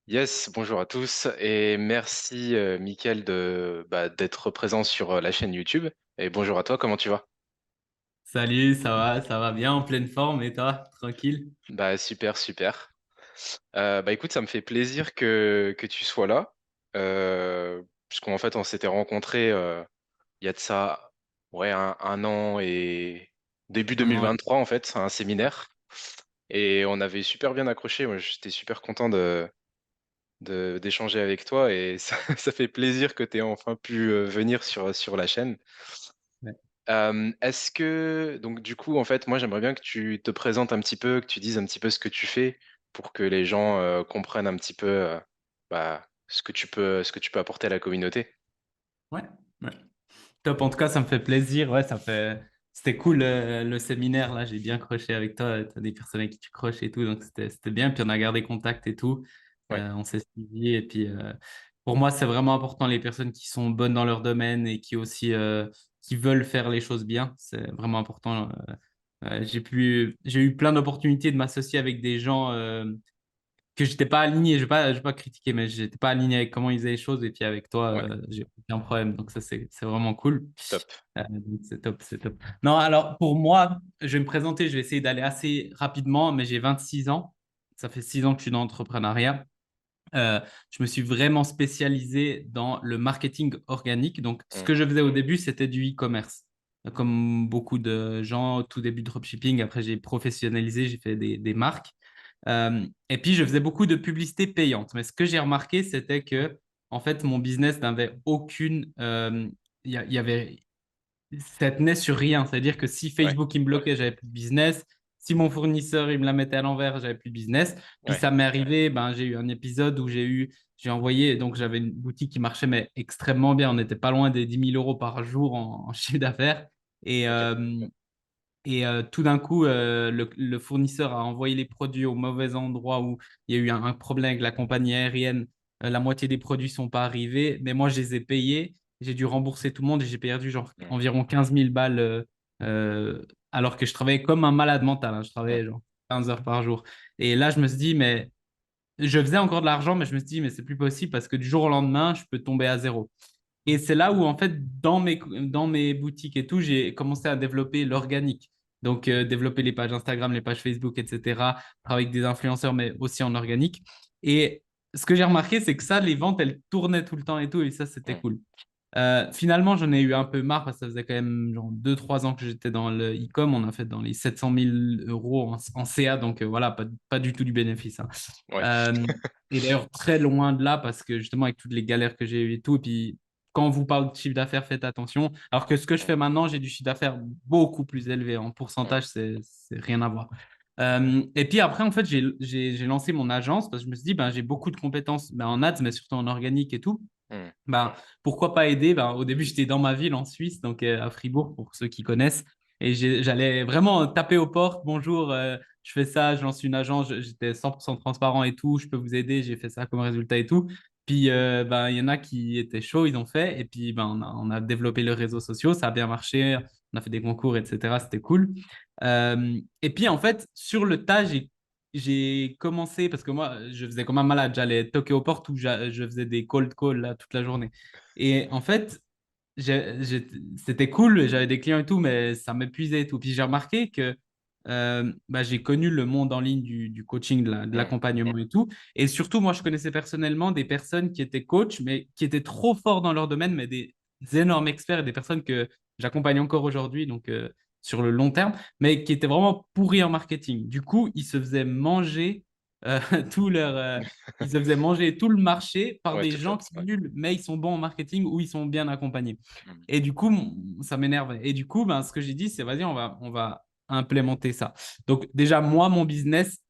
Yes, bonjour à tous et merci Mickaël d'être présent sur la chaîne YouTube. Et bonjour à toi, comment tu vas? Salut, ça va bien, en pleine forme, et toi, tranquille? Bah super, super. Bah écoute, ça me fait plaisir que tu sois là. Puisqu'en fait on s'était rencontrés il y a de ça ouais, un an et début Un an, 2023 en fait, à un séminaire. Et on avait super bien accroché. Moi j'étais super content d'échanger avec toi et ça fait plaisir que tu aies enfin pu venir sur la chaîne. ouais. Est-ce que, donc du coup, en fait, moi j'aimerais bien que tu te présentes un petit peu, que tu dises un petit peu ce que tu fais pour que les gens comprennent un petit peu ce que tu peux apporter à la communauté. Ouais, ouais. Top, en tout cas, ça me fait plaisir. Ouais, c'était cool le séminaire là. J'ai bien croché avec toi. Tu as des personnes avec qui tu croches et tout, donc c'était bien. Puis on a gardé contact et tout. Ouais, On s'est suivi. Et puis pour moi, c'est vraiment important les personnes qui sont bonnes dans leur domaine et qui aussi qui veulent faire les choses bien. C'est vraiment important. J'ai eu plein d'opportunités de m'associer avec des gens que j'étais pas aligné, je vais pas critiquer, mais j'étais pas aligné avec comment ils faisaient les choses. Et puis avec toi, ouais, j'ai aucun problème. Donc ça, c'est vraiment cool. top. Donc c'est top, c'est top. Non, alors pour moi, je vais me présenter, je vais essayer d'aller assez rapidement, mais j'ai 26 ans. Ça fait 6 ans que je suis dans l'entrepreneuriat. Je me suis vraiment spécialisé dans le marketing organique. Donc, ce Mm, que je faisais au début, c'était du e-commerce. Comme beaucoup de gens, au tout début de dropshipping, après j'ai professionnalisé, j'ai fait des marques. Et puis, je faisais beaucoup de publicité payante. Mais ce que j'ai remarqué, c'était que, en fait, mon business n'avait aucune. Il y avait ça tenait sur rien. C'est-à-dire que si ouais, Facebook il me bloquait, j'avais plus de business. Si mon fournisseur il me la mettait à l'envers, j'avais plus de business. Puis ouais, ça m'est arrivé, ben, j'ai eu un épisode où j'ai envoyé, donc j'avais une boutique qui marchait mais extrêmement bien. On n'était pas loin des 10 000 € par jour en chiffre d'affaires. Et, ok, tout d'un coup, le fournisseur a envoyé les produits au mauvais endroit où il y a eu un problème avec la compagnie aérienne. La moitié des produits sont pas arrivés, mais moi, je les ai payés. J'ai dû rembourser tout le monde et j'ai perdu genre mm, environ 15 000 balles euh, alors que je travaillais comme un malade mental, hein. Je mm, travaillais genre 15 heures par jour. Et là, je me suis dit, mais je faisais encore de l'argent, mais je me suis dit, mais c'est plus possible parce que du jour au lendemain, je peux tomber à zéro. Et c'est là où, en fait, dans mes boutiques et tout, j'ai commencé à développer l'organique. Donc, développer les pages Instagram, les pages Facebook, etc. Travailler avec des influenceurs, mais aussi en organique. Et ce que j'ai remarqué, c'est que ça, les ventes, elles tournaient tout le temps et tout. Et ça, c'était mm, cool. Finalement, j'en ai eu un peu marre parce que ça faisait quand même genre 2-3 ans que j'étais dans le e-com. On a fait dans les 700 000 euros en CA. Donc, voilà, pas du tout du bénéfice, hein. ouais, Euh, et d'ailleurs, très loin de là parce que justement, avec toutes les galères que j'ai eues et tout, et puis quand on vous parle de chiffre d'affaires, faites attention. Alors que ce que je mm, fais maintenant, j'ai du chiffre d'affaires beaucoup plus élevé. En mm, pourcentage, c'est rien à voir. Et puis après, en fait, j'ai lancé mon agence parce que je me suis dit, ben, j'ai beaucoup de compétences ben, en ads, mais surtout en organique et tout. mm, Ben, pourquoi pas aider? Ben, au début, j'étais dans ma ville en Suisse, donc à Fribourg, pour ceux qui connaissent. Et j'allais vraiment taper aux portes. Bonjour, je fais ça, je lance une agence, j'étais 100% transparent et tout, je peux vous aider, j'ai fait ça comme résultat et tout. Puis, ben, il y en a qui étaient chauds, ils ont fait. Et puis, ben, on a développé les réseaux sociaux, ça a bien marché, on a fait des concours, etc. C'était cool. Et puis, en fait, sur le tas, j'ai commencé, parce que moi, je faisais comme un malade, j'allais toquer aux portes où je faisais des cold calls là, toute la journée. Et en fait, c'était cool, j'avais des clients et tout, mais ça m'épuisait et tout. Puis j'ai remarqué que bah, j'ai connu le monde en ligne du coaching, de mm, l'accompagnement et tout. Et surtout, moi, je connaissais personnellement des personnes qui étaient coachs, mais qui étaient trop forts dans leur domaine, mais des énormes experts et des personnes que j'accompagne encore aujourd'hui, donc sur le long terme, mais qui étaient vraiment pourris en marketing. Du coup, ils se faisaient manger euh, tout leur, ils se faisaient manger tout le marché par ouais, des tout ça, gens qui sont ouais, nuls, mais ils sont bons en marketing ou ils sont bien accompagnés. mm, Et du coup, ça m'énerve. Et du coup, ben, ce que j'ai dit, c'est vas-y, on va implémenter ça. Donc, déjà, moi, mon business,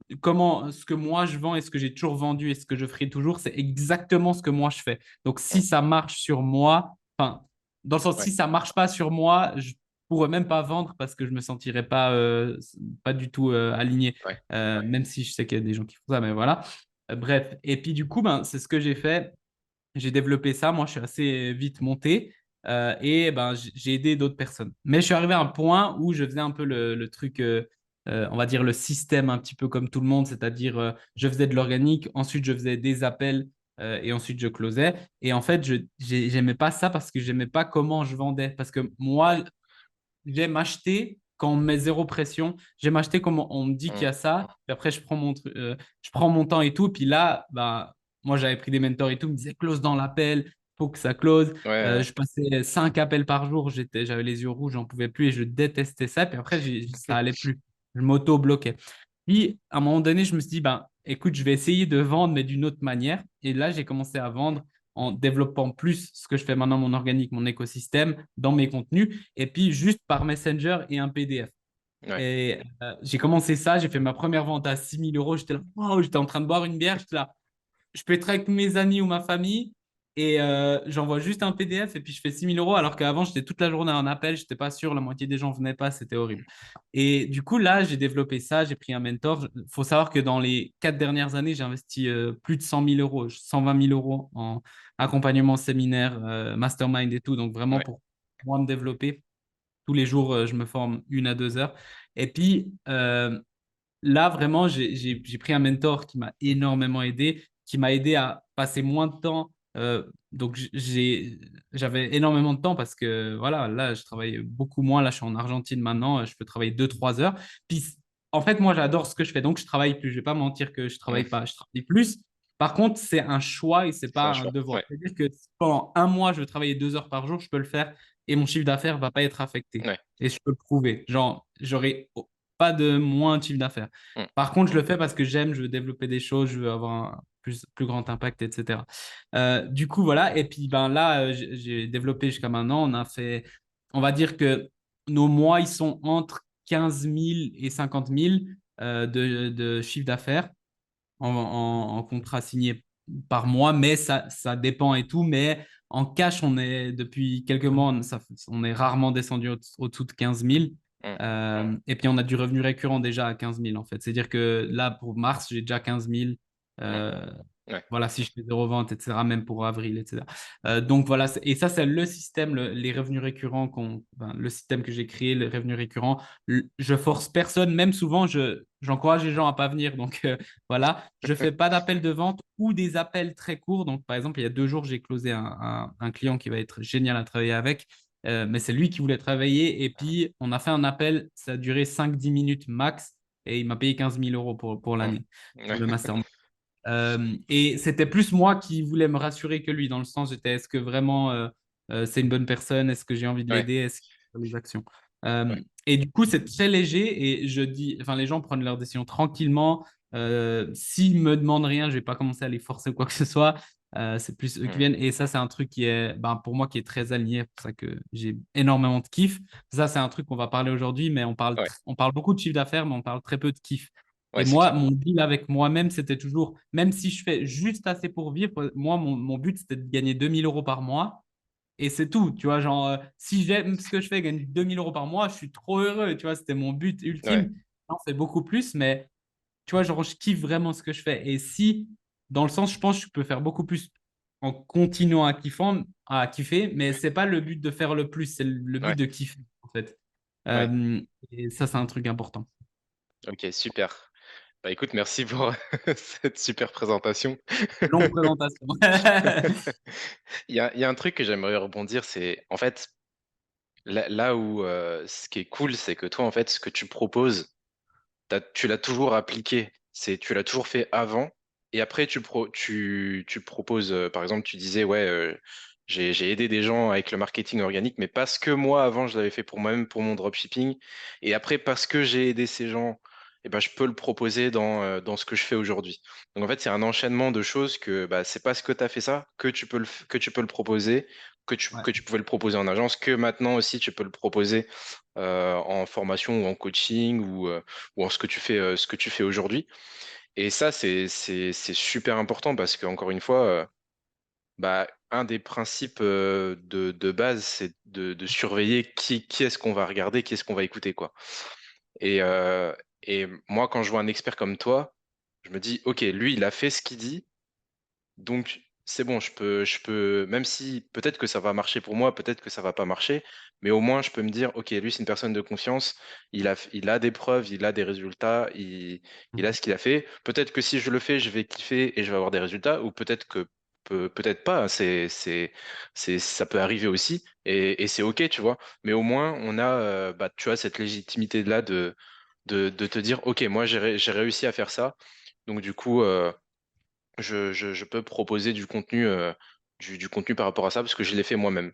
ce que moi je vends et ce que j'ai toujours vendu et ce que je ferai toujours, c'est exactement ce que moi je fais. Donc, si mm, ça marche sur moi, enfin, dans le sens, ouais, si ça marche pas sur moi, je pourrais même pas vendre parce que je me sentirais pas du tout aligné, ouais, même si je sais qu'il y a des gens qui font ça, mais voilà. Bref, et puis du coup, ben, c'est ce que j'ai fait. J'ai développé ça. Moi, je suis assez vite monté et ben, j'ai aidé d'autres personnes. Mais je suis arrivé à un point où je faisais un peu le truc. on va dire, le système un petit peu comme tout le monde, c'est-à-dire je faisais de l'organique, ensuite je faisais des appels et ensuite je closais. Et en fait, j'aimais pas ça parce que j'aimais pas comment je vendais. Parce que moi, j'aime acheter quand on me met zéro pression. J'aime acheter comme on me dit qu'il y Mm. a ça. Puis après, je prends mon temps et tout. Puis là, bah, moi, j'avais pris des mentors et tout. Ils me disaient close dans l'appel, faut que ça close. Ouais, ouais. Je passais 5 appels par jour. J'avais les yeux rouges, j'en pouvais plus et je détestais ça. Puis après, ça allait plus. Je m'auto-bloquais. Puis, à un moment donné, je me suis dit, ben, écoute, je vais essayer de vendre, mais d'une autre manière. Et là, j'ai commencé à vendre en développant plus ce que je fais maintenant, mon organique, mon écosystème, dans mes contenus, et puis juste par Messenger et un PDF. Ouais. Et j'ai commencé ça, j'ai fait ma première vente à 6 000 euros. J'étais là, wow, j'étais en train de boire une bière, j'étais là, je peux être avec mes amis ou ma famille et j'envoie juste un PDF et puis je fais 6 000 euros alors qu'avant j'étais toute la journée en appel, j'étais pas sûr, la moitié des gens venaient pas, c'était horrible. Et du coup là j'ai développé ça, j'ai pris un mentor. Il faut savoir que dans les 4 dernières années j'ai investi plus de 100 000 euros, 120 000 euros en accompagnement séminaire, mastermind et tout, donc vraiment Ouais. pour moi me développer. Tous les jours je me forme 1 à 2 heures. Et puis là, vraiment, j'ai pris un mentor qui m'a énormément aidé, qui m'a aidé à passer moins de temps. Donc, j'avais énormément de temps parce que, voilà, là, je travaille beaucoup moins. Là, je suis en Argentine maintenant. Je peux travailler 2, 3 heures. Puis, en fait, moi, j'adore ce que je fais. Donc, je travaille plus. Je vais pas mentir que je Mm. travaille pas. Je travaille plus. Par contre, c'est un choix et c'est C'est pas un un choix. devoir. Ouais. C'est-à-dire que si pendant un mois, je veux travailler 2 heures par jour, je peux le faire et mon chiffre d'affaires va pas être affecté. Ouais. Et je peux le prouver. Genre, j'aurai pas de moins de chiffre d'affaires. Mm. Par contre, je le fais parce que j'aime, je veux développer des choses, je veux avoir un plus grand impact, etc. Du coup, voilà. Et puis, ben là, j'ai développé jusqu'à maintenant. On a fait, on va dire que nos mois, ils sont entre 15 000 et 50 000 de chiffre d'affaires en contrat signé par mois, mais ça dépend et tout. Mais en cash, depuis quelques mois, on est rarement descendu au-dessous de 15 000. Mm. Et puis, on a du revenu récurrent déjà à 15 000 en fait. C'est-à-dire que là, pour mars, j'ai déjà 15 000. Mm. Euh, Ouais. voilà, si je fais zéro vente, etc., même pour avril, etc. Donc voilà, et ça, c'est le système, les revenus récurrents, le système que j'ai créé, les revenus récurrents. Je force personne, même souvent, j'encourage les gens à pas venir. Donc voilà, je fais pas d'appel de vente ou des appels très courts. Donc par exemple, il y a 2 jours, j'ai closé un client qui va être génial à travailler avec. Mais c'est lui qui voulait travailler. Et puis, on a fait un appel, ça a duré 5-10 minutes max. Et il m'a payé 15 000 euros pour Mm. l'année, pour Ouais. le master. Et c'était plus moi qui voulais me rassurer que lui, dans le sens, est-ce que vraiment c'est une bonne personne? Est-ce que j'ai envie de Ouais. l'aider? Est-ce qu'il fait les actions? Ouais. Et du coup, c'est très léger et je dis, enfin, les gens prennent leurs décisions tranquillement. S'ils me demandent rien, je vais pas commencer à les forcer ou quoi que ce soit. C'est plus eux qui Mm. viennent. Et ça, c'est un truc qui est, ben, pour moi, qui est très aligné. C'est pour ça que j'ai énormément de kiff. Ça, c'est un truc qu'on va parler aujourd'hui, mais Ouais. on parle beaucoup de chiffre d'affaires, mais on parle très peu de kiff. Ouais, Et c'est moi, clair. mon deal avec moi-même, c'était toujours, même si je fais juste assez pour vivre, moi, mon but, c'était de gagner 2 000 euros par mois. Et c'est tout, tu vois, genre, si j'aime ce que je fais, gagner 2 000 euros par mois, je suis trop heureux, tu vois, c'était mon but Ouais. ultime. Non, c'est beaucoup plus, mais tu vois, genre, je kiffe vraiment ce que je fais. Et si, dans le sens, je pense que je peux faire beaucoup plus en continuant à kiffer, mais c'est pas le but de faire le plus, c'est le but Ouais. de kiffer, en fait. Ouais. Euh, et ça, c'est un truc important. Ok, super. Bah écoute, merci pour cette super présentation. Longue présentation. Il y a un truc que j'aimerais rebondir, c'est en fait, là où ce qui est cool, c'est que toi, en fait, ce que tu proposes, tu l'as toujours appliqué. Tu l'as toujours fait avant. Et après, tu proposes, par exemple, tu disais, ouais, j'ai aidé des gens avec le marketing organique, mais parce que moi, avant, je l'avais fait pour moi-même, pour mon dropshipping. Et après, parce que j'ai aidé ces gens, eh ben, je peux le proposer dans ce que je fais aujourd'hui. Donc, en fait, c'est un enchaînement de choses que bah, c'est parce que tu as fait ça que tu peux le proposer, Ouais, que tu pouvais le proposer en agence, que maintenant aussi, tu peux le proposer en formation ou en coaching ou en ce que tu fais aujourd'hui. Et ça, c'est super important parce que, encore une fois, bah, un des principes de base, c'est de surveiller qui est-ce qu'on va regarder, qui est-ce qu'on va écouter, quoi. Et, euh, et moi, quand je vois un expert comme toi, je me dis, OK, lui, il a fait ce qu'il dit, donc c'est bon, même si peut-être que ça va marcher pour moi, peut-être que ça va pas marcher, mais au moins je peux me dire, ok, lui c'est une personne de confiance, il a des preuves, il a des résultats, il a ce qu'il a fait. Peut-être que si je le fais, je vais kiffer et je vais avoir des résultats, ou peut-être que peut-être pas, ça peut arriver aussi, et c'est ok, tu vois. Mais au moins on a, bah, tu vois, cette légitimité-là de te dire, ok, moi j'ai réussi à faire ça, donc du coup. Je peux proposer du contenu par rapport à ça parce que je l'ai fait moi-même.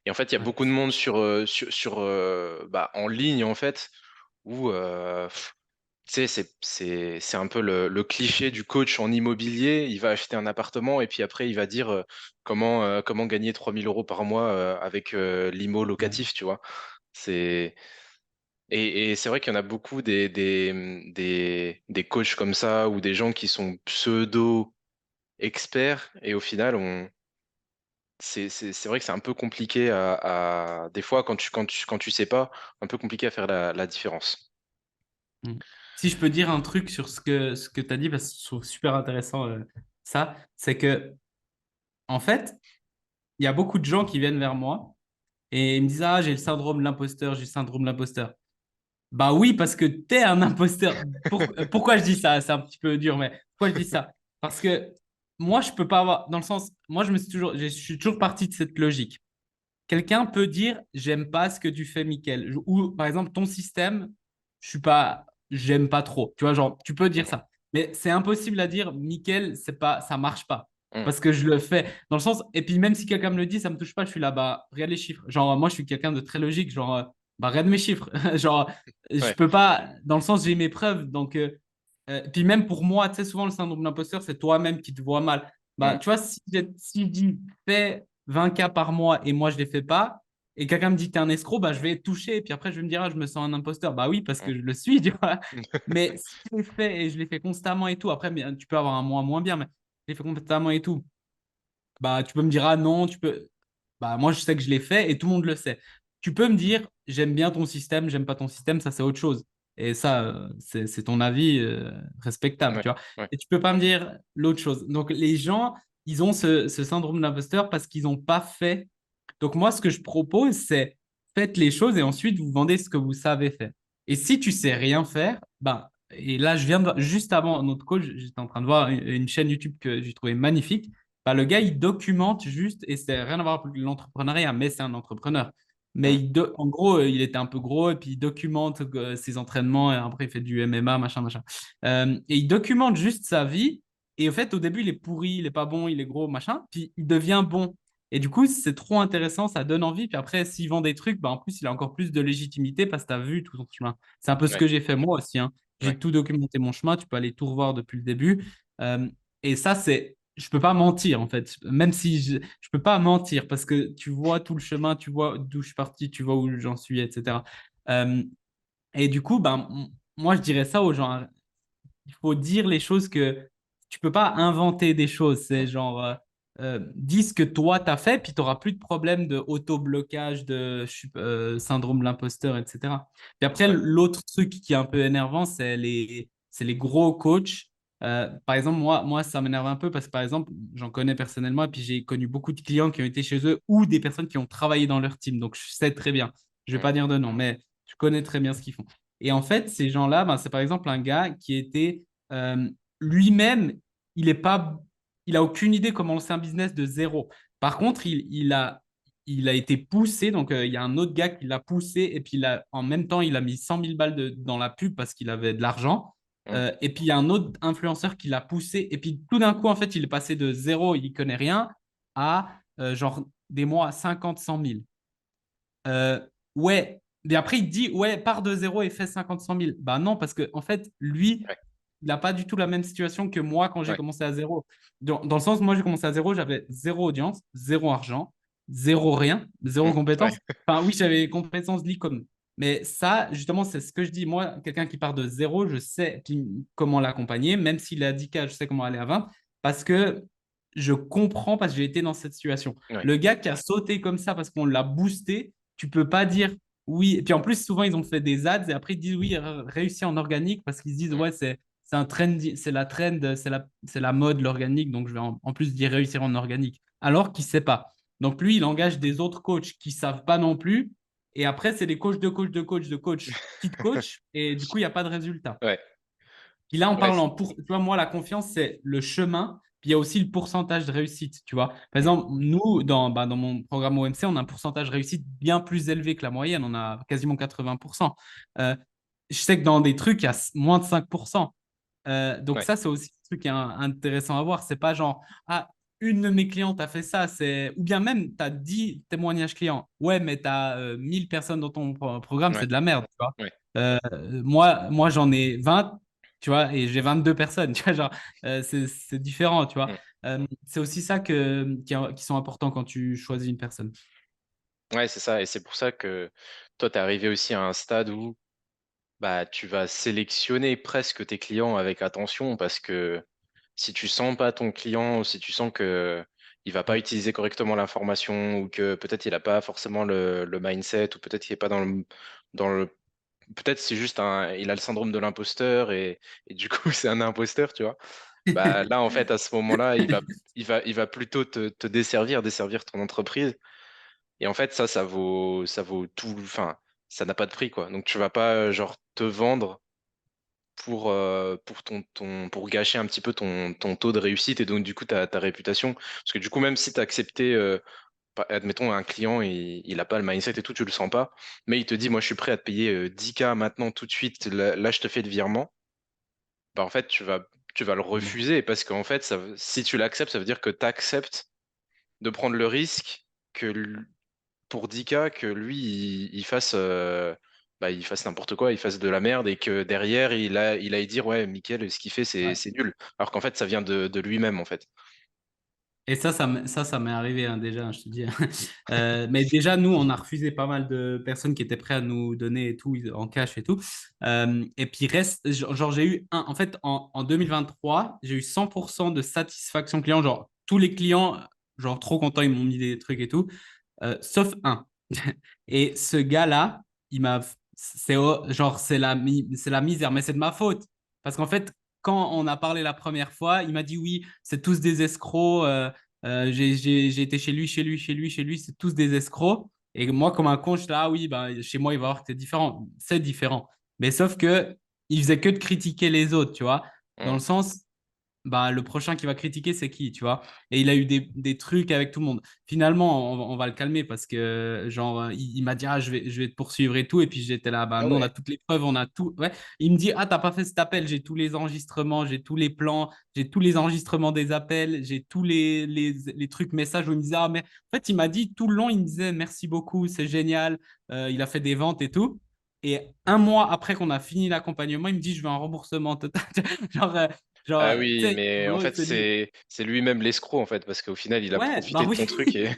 Et en fait, il y a Ouais. beaucoup de monde en ligne, en fait, où, tu sais, c'est un peu le cliché du coach en immobilier. Il va acheter un appartement et puis après, il va dire comment gagner 3 000 € par mois avec l'IMO Ouais. locatif, tu vois. C'est, et c'est vrai qu'il y en a beaucoup des coachs comme ça ou des gens qui sont pseudo expert et au final c'est vrai que c'est un peu compliqué des fois quand tu sais pas un peu compliqué à faire la différence. Mm. Si je peux dire un truc sur ce que tu as dit, parce que je trouve super intéressant ça, c'est que, en fait, il y a beaucoup de gens qui viennent vers moi et ils me disent, ah, j'ai le syndrome de l'imposteur, j'ai le syndrome de l'imposteur. Bah oui, parce que tu es un imposteur. Pourquoi je dis ça? C'est un petit peu dur, mais pourquoi je dis ça? Parce que moi, je peux pas avoir, dans le sens, moi, je suis toujours parti de cette logique. Quelqu'un peut dire, j'aime pas ce que tu fais, Mickaël. Ou, par exemple, ton système, j'aime pas trop. Tu vois, genre, tu peux dire Mhm. ça. Mais c'est impossible à dire, Mickaël, ça marche pas. Mhm. Parce que je le fais. Dans le sens, et puis même si quelqu'un me le dit, ça me touche pas, je suis là, bah, regarde les chiffres. Genre, moi, je suis quelqu'un de très logique. Genre, bah, regarde mes chiffres. Genre, je Ouais. peux pas, dans le sens, j'ai mes preuves. Donc, puis même pour moi, tu sais, souvent, le syndrome de l'imposteur, c'est toi-même qui te vois mal. Bah, Mhm. tu vois, si je dis, fais 20K par mois et moi, je les fais pas, et quelqu'un me dit que t'es un escroc, bah, je vais être touché. Et puis après, je vais me dire, ah, je me sens un imposteur. Bah oui, parce que je le suis, tu vois. Mais si je les fais et je les fais constamment et tout, après, tu peux avoir un mois moins bien, mais je les fais constamment et tout. Bah, tu peux me dire, ah non, tu peux. Bah, moi, je sais que je l'ai fait et tout le monde le sait. Tu peux me dire, j'aime bien ton système, j'aime pas ton système, ça, c'est autre chose. Et ça, c'est ton avis respectable, Ouais. tu vois. Ouais. Et tu peux pas me dire l'autre chose. Donc, les gens, ils ont ce syndrome de l'imposteur parce qu'ils n'ont pas fait. Donc, moi, ce que je propose, c'est faites les choses et ensuite, vous vendez ce que vous savez faire. Et si tu sais rien faire, ben, et là, je viens de voir, juste avant notre call, j'étais en train de voir une chaîne YouTube que j'ai trouvée magnifique. Bah, le gars, il documente juste, et c'est rien à voir avec l'entrepreneuriat, mais c'est un entrepreneur. Mais Mhm. en gros, il était un peu gros, et puis il documente ses entraînements, et après, il fait du MMA, machin, machin. Et il documente juste sa vie. Et au fait, au début, il est pourri, il est pas bon, il est gros, machin. Puis il devient bon. Et du coup, c'est trop intéressant, ça donne envie. Puis après, s'il vend des trucs, bah, en plus, il a encore plus de légitimité parce que tu as vu tout son chemin. C'est un peu ce Ouais. que j'ai fait moi aussi, hein. Ouais. J'ai tout documenté mon chemin, tu peux aller tout revoir depuis le début. Et ça, je peux pas mentir en fait, même si je peux pas mentir parce que tu vois tout le chemin, tu vois d'où je suis parti, tu vois où j'en suis, etc. Euh, et du coup, ben, moi, je dirais ça aux gens, hein. Il faut dire les choses que tu peux pas inventer des choses. C'est Mhm. genre, dis ce que toi, tu as fait, puis tu n'auras plus de problème de auto-blocage, syndrome de l'imposteur, etc. Puis après, Ouais. l'autre truc qui est un peu énervant, c'est les gros coachs. Par exemple, moi, ça m'énerve un peu parce que, par exemple, j'en connais personnellement, et puis j'ai connu beaucoup de clients qui ont été chez eux ou des personnes qui ont travaillé dans leur team. Donc, je sais très bien. Je vais Mhm. pas dire de nom, mais je connais très bien ce qu'ils font. Et en fait, ces gens-là, ben, c'est par exemple un gars qui était euh, lui-même, il est pas, il a aucune idée comment lancer un business de zéro. Par contre, il a été poussé. Donc, il y a un autre gars qui l'a poussé. Et puis, en même temps, il a mis 100 000 balles dans la pub parce qu'il avait de l'argent. Mhm. Et puis, il y a un autre influenceur qui l'a poussé. Et puis, tout d'un coup, en fait, il est passé de zéro, il connaît rien, à genre des mois à 50, 100 000. Ouais. Et après, il dit, ouais, pars de zéro et fais 50, 100 000. Bah non, parce que en fait, lui, Ouais. il n'a pas du tout la même situation que moi quand j'ai Ouais. commencé à zéro. Dans le sens, moi, j'ai commencé à zéro, j'avais zéro audience, zéro argent, zéro rien, zéro Mhm. Ouais. compétence. Enfin, oui, j'avais les compétences de l'e-com. Mais ça, justement, c'est ce que je dis. Moi, quelqu'un qui part de zéro, je sais comment l'accompagner, même s'il a 10K, je sais comment aller à 20, parce que je comprends, parce que j'ai été dans cette situation. Ouais. Le gars qui a sauté comme ça parce qu'on l'a boosté, tu peux pas dire oui. Et puis en plus, souvent, ils ont fait des ads et après, ils disent oui, réussi en organique parce qu'ils se disent Mhm. ouais, c'est un trend, c'est la trend, c'est la mode, l'organique. Donc, je vais en plus dire réussir en organique. Alors qu'il ne sait pas. Donc, lui, il engage des autres coachs qui ne savent pas non plus. Et après, c'est des coachs de coachs de coachs de coachs qui te coachent. Et du coup, il n'y a pas de résultat. Ouais, Puis là, en ouais, parlant, tu vois, moi, la confiance, c'est le chemin. Puis il y a aussi le pourcentage de réussite, tu vois. Par mm, exemple, nous, dans mon programme OMC, on a un pourcentage de réussite bien plus élevé que la moyenne. On a quasiment 80%. Euh, je sais que dans des trucs, il y a moins de 5%. Donc ouais, ça, c'est aussi un truc qui est intéressant à voir. C'est pas genre, ah, une de mes clientes a fait ça. Ou bien même, tu as 10 témoignages clients. Ouais, mais tu as 1000 personnes dans ton programme, ouais, c'est de la merde, tu vois. ouais. Euh, moi j'en ai 20, tu vois, et j'ai 22 personnes. Tu vois, genre, c'est différent, tu vois. Mm. C'est aussi ça qui sont importants quand tu choisis une personne. Ouais, c'est ça. Et c'est pour ça que toi, tu es arrivé aussi à un stade où bah, tu vas sélectionner presque tes clients avec attention parce que si tu sens pas ton client ou si tu sens que il va pas utiliser correctement l'information ou que peut-être il a pas forcément le mindset ou peut-être qu'il est pas dans le peut-être c'est juste il a le syndrome de l'imposteur et du coup c'est un imposteur, tu vois. Bah là en fait à ce moment-là il va plutôt te desservir ton entreprise et en fait ça vaut tout enfin ça n'a pas de prix quoi. Donc tu vas pas genre te vendre pour pour gâcher un petit peu ton taux de réussite et donc du coup ta réputation. Parce que du coup, même si tu as accepté, admettons, un client, il a pas le mindset et tout, tu le sens pas, mais il te dit, moi je suis prêt à te payer 10K maintenant tout de suite, là, je te fais le virement, bah en fait tu vas le refuser parce qu'en fait, si tu l'acceptes, ça veut dire que tu acceptes de prendre le risque que pour 10K que lui il fasse il fasse n'importe quoi, il fasse de la merde et que derrière il aille dire ouais Mickaël ce qu'il fait Ouais. c'est nul alors qu'en fait ça vient de lui-même en fait. Et ça m'est arrivé hein, déjà, je te dis. Mais déjà, nous, on a refusé pas mal de personnes qui étaient prêtes à nous donner tout en cash et tout. Et puis, reste, genre, j'ai eu en fait, en 2023, j'ai eu 100% de satisfaction client. Genre, tous les clients, genre, trop contents, ils m'ont mis des trucs et tout, sauf un. Et ce gars-là, il m'a, genre, c'est la misère, mais c'est de ma faute. Parce qu'en fait, quand on a parlé la première fois, il m'a dit oui, c'est tous des escrocs. J'ai été chez lui, chez lui, chez lui, chez lui, c'est tous des escrocs. Et moi, comme un con, je suis là, ah oui, ben, chez moi, il va voir que c'est différent. C'est différent. Mais sauf que il faisait que de critiquer les autres, tu vois. Dans Mm. le sens, bah, le prochain qui va critiquer, c'est qui, tu vois? Et il a eu des trucs avec tout le monde. Finalement, on va le calmer parce que, genre, il m'a dit, ah, je vais te poursuivre et tout. Et puis j'étais là, bah, Ah nous, on a ouais. toutes les preuves, on a tout. Ouais. Il me dit, ah, t'as pas fait cet appel, j'ai tous les enregistrements, j'ai tous les plans, j'ai tous les enregistrements des appels, j'ai tous les trucs messages où il me disait, ah, mais en fait, il m'a dit tout le long, il me disait, merci beaucoup, c'est génial. Il a fait des ventes et tout. Et un mois après qu'on a fini l'accompagnement, il me dit, je veux un remboursement total. Genre, Ah tu oui, sais, mais en en gros, fait c'est lui-même l'escroc en fait parce qu'au final il a ouais, bah profité de oui. ton truc et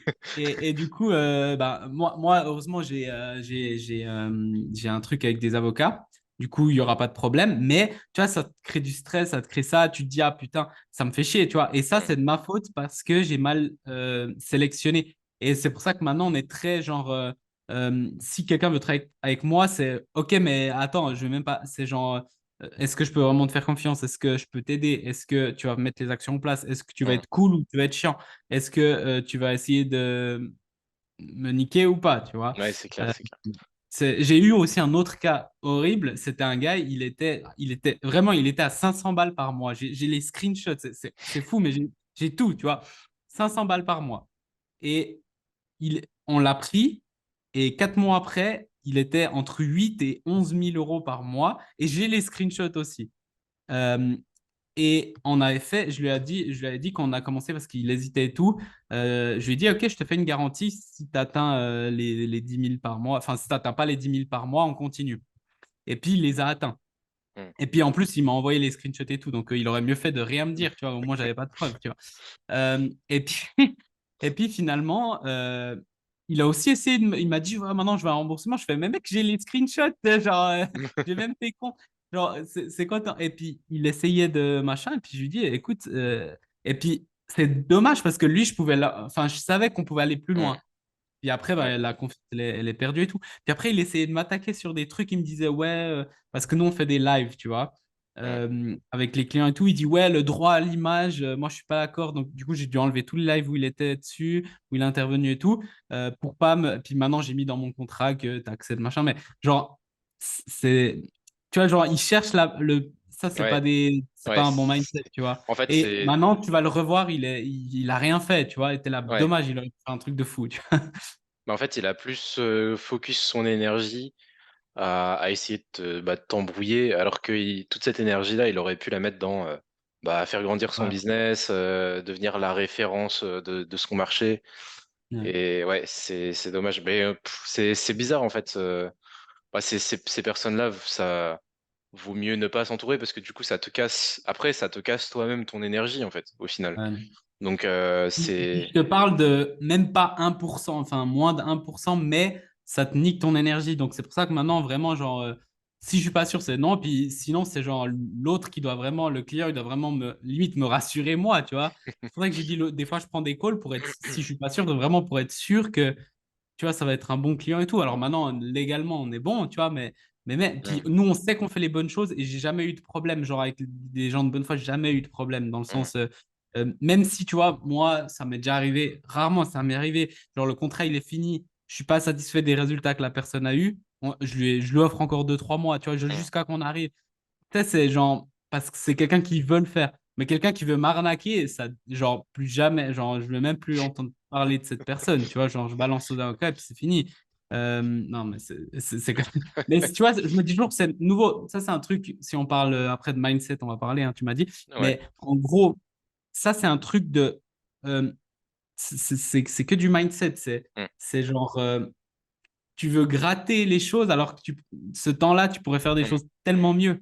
Et du coup, bah, moi, heureusement, j'ai un truc avec des avocats. Du coup, il n'y aura pas de problème. Mais tu vois, ça te crée du stress, ça te crée ça. Tu te dis, ah putain, ça me fait chier, tu vois. Et ça, Mm. c'est de ma faute parce que j'ai mal sélectionné. Et c'est pour ça que maintenant, on est très genre, si quelqu'un veut travailler avec moi, c'est OK, mais attends, je vais même pas. C'est genre, est-ce que je peux vraiment te faire confiance? Est-ce que je peux t'aider? Est-ce que tu vas mettre les actions en place? Est-ce que tu vas Mm. être cool ou tu vas être chiant? Est-ce que tu vas essayer de me niquer ou pas, tu vois? Ouais, c'est clair, Euh, c'est clair. j'ai eu aussi un autre cas horrible. C'était un gars, il était à 500 balles par mois. J'ai les screenshots, c'est fou, mais j'ai tout, tu vois. 500 balles par mois. Et on l'a pris, et 4 mois après, il était entre 8 et 11 000 euros par mois. Et j'ai les screenshots aussi. Euh, et on avait fait, je lui avais dit qu'on a commencé parce qu'il hésitait et tout. Je lui ai dit, OK, je te fais une garantie si tu atteins les 10 000 par mois. Enfin, si tu n'atteins pas les 10 000 par mois, on continue. Et puis, il les a atteints. Mm. Et puis, en plus, il m'a envoyé les screenshots et tout. Donc, il aurait mieux fait de rien me dire, tu vois. Au moins, j'avais pas de preuves, tu vois. Et puis, et puis finalement, il a aussi essayé il m'a dit, ouais, maintenant, je veux un remboursement. Je fais, mais mec, j'ai les screenshots. Genre, j'ai même fait compte. Genre, c'est quoi Et puis, il essayait de machin. Et puis, je lui dis, écoute, et puis, c'est dommage parce que lui, enfin, je savais qu'on pouvait aller plus Mm. loin. Puis après, Ouais. bah, la confiance, elle est perdue et tout. Puis après, il essayait de m'attaquer sur des trucs. Il me disait, ouais, parce que nous, on fait des lives, tu vois. Mm. avec les clients et tout. Il dit, ouais, le droit à l'image, moi, je suis pas d'accord. Donc, du coup, j'ai dû enlever tous les lives où il était dessus, où il est intervenu et tout, pour pas me... Puis maintenant, j'ai mis dans mon contrat que tu as accès de machin. Mais genre, c'est... Tu vois, genre, il cherche ça, Ouais, c'est ouais. pas un bon mindset, tu vois. En fait, Et c'est. maintenant, tu vas le revoir, il a rien fait, tu vois. Et t'es là, Ouais. dommage, il aurait fait un truc de fou, tu vois. Mais en fait, il a plus focus son énergie à essayer de t'embrouiller, alors que toute cette énergie-là, il aurait pu la mettre dans faire grandir son Ouais. business, devenir la référence de son marché. Ouais. Et ouais, c'est dommage. Mais c'est bizarre en fait. Ces personnes-là, ça vaut mieux ne pas s'entourer parce que du coup, ça te casse. Après, ça te casse toi-même ton énergie en fait, au final. Ouais. Donc, Puis c'est. je te parle de même pas 1%, enfin moins de 1%, mais ça te nique ton énergie. Donc c'est pour ça que maintenant, vraiment, genre, si je suis pas sûr, c'est non. Puis sinon, c'est genre l'autre qui doit vraiment, le client, il doit vraiment limite me rassurer moi, tu vois. C'est pour ça que j'ai dit, des fois, je prends des calls pour être, si je suis pas sûr, vraiment pour être sûr que, tu vois, ça va être un bon client et tout. Alors maintenant, légalement, on est bon, tu vois, mais puis Mm, nous, on sait qu'on fait les bonnes choses et j'ai jamais eu de problème. Genre, avec des gens de bonne foi, j'ai jamais eu de problème dans le mm, sens, même si, tu vois, moi, ça m'est déjà arrivé, rarement ça m'est arrivé. Genre, le contrat, il est fini, je suis pas satisfait des résultats que la personne a eu. Je lui offre encore 2, 3 mois, tu vois, mm, jusqu'à qu'on arrive. Tu sais, c'est genre, parce que c'est quelqu'un qui veut le faire. Mais quelqu'un qui veut m'arnaquer, ça, genre, plus jamais, genre, je veux même plus entendre parler de cette personne, tu vois, genre, je balance aux avocats et puis c'est fini. Non, mais mais tu vois, je me dis toujours, c'est nouveau. Ça, c'est un truc, si on parle après de mindset, on va parler, hein, tu m'as dit. ouais. Mais en gros, ça, c'est un truc de. euh, c'est que du mindset. Mm, C'est genre, tu veux gratter les choses alors que ce temps-là, tu pourrais faire des mm. choses tellement mieux.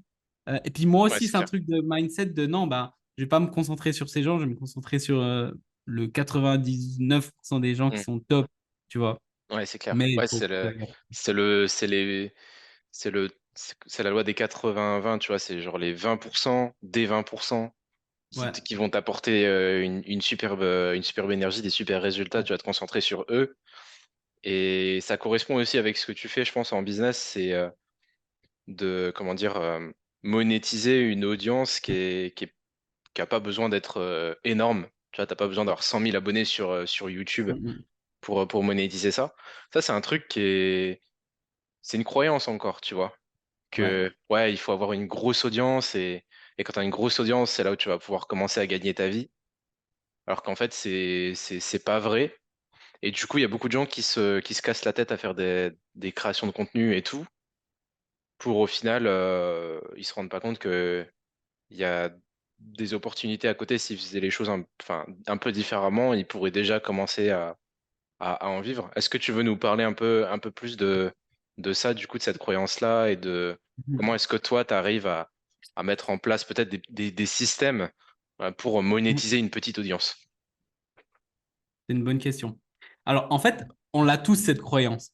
Et puis moi Ouais, aussi, c'est c'est un clair. truc de mindset de non, bah, je vais pas me concentrer sur ces gens, je vais me concentrer sur le 99% des gens qui Mm. sont top, tu vois. Ouais, c'est clair. Mais il Ouais, faut faire c'est le, c'est les, c'est la loi des 80-20, tu vois, c'est genre les 20% des 20% ouais, qui vont t'apporter une superbe énergie, des super résultats, ouais, tu vas te concentrer sur eux. Et ça correspond aussi avec ce que tu fais, je pense, en business, c'est comment dire, monétiser une audience qui a pas besoin d'être énorme. Tu vois, t'as pas besoin d'avoir 100 000 abonnés sur YouTube mm, pour monétiser ça. Ça, c'est un truc c'est une croyance encore, tu vois. ouais, Que, ouais, il faut avoir une grosse audience et quand tu as une grosse audience, c'est là où tu vas pouvoir commencer à gagner ta vie. Alors qu'en fait, c'est pas vrai. Et du coup, il y a beaucoup de gens qui se cassent la tête à faire des créations de contenu et tout, pour au final, ils se rendent pas compte que il y a des opportunités à côté s'ils faisaient les choses un peu différemment, ils pourraient déjà commencer à en vivre. Est-ce que tu veux nous parler un peu plus de ça, du coup, de cette croyance-là et de comment mm, est-ce que toi, tu arrives à mettre en place peut-être des systèmes pour mm. monétiser une petite audience? C'est une bonne question. Alors, en fait, on l'a tous cette croyance.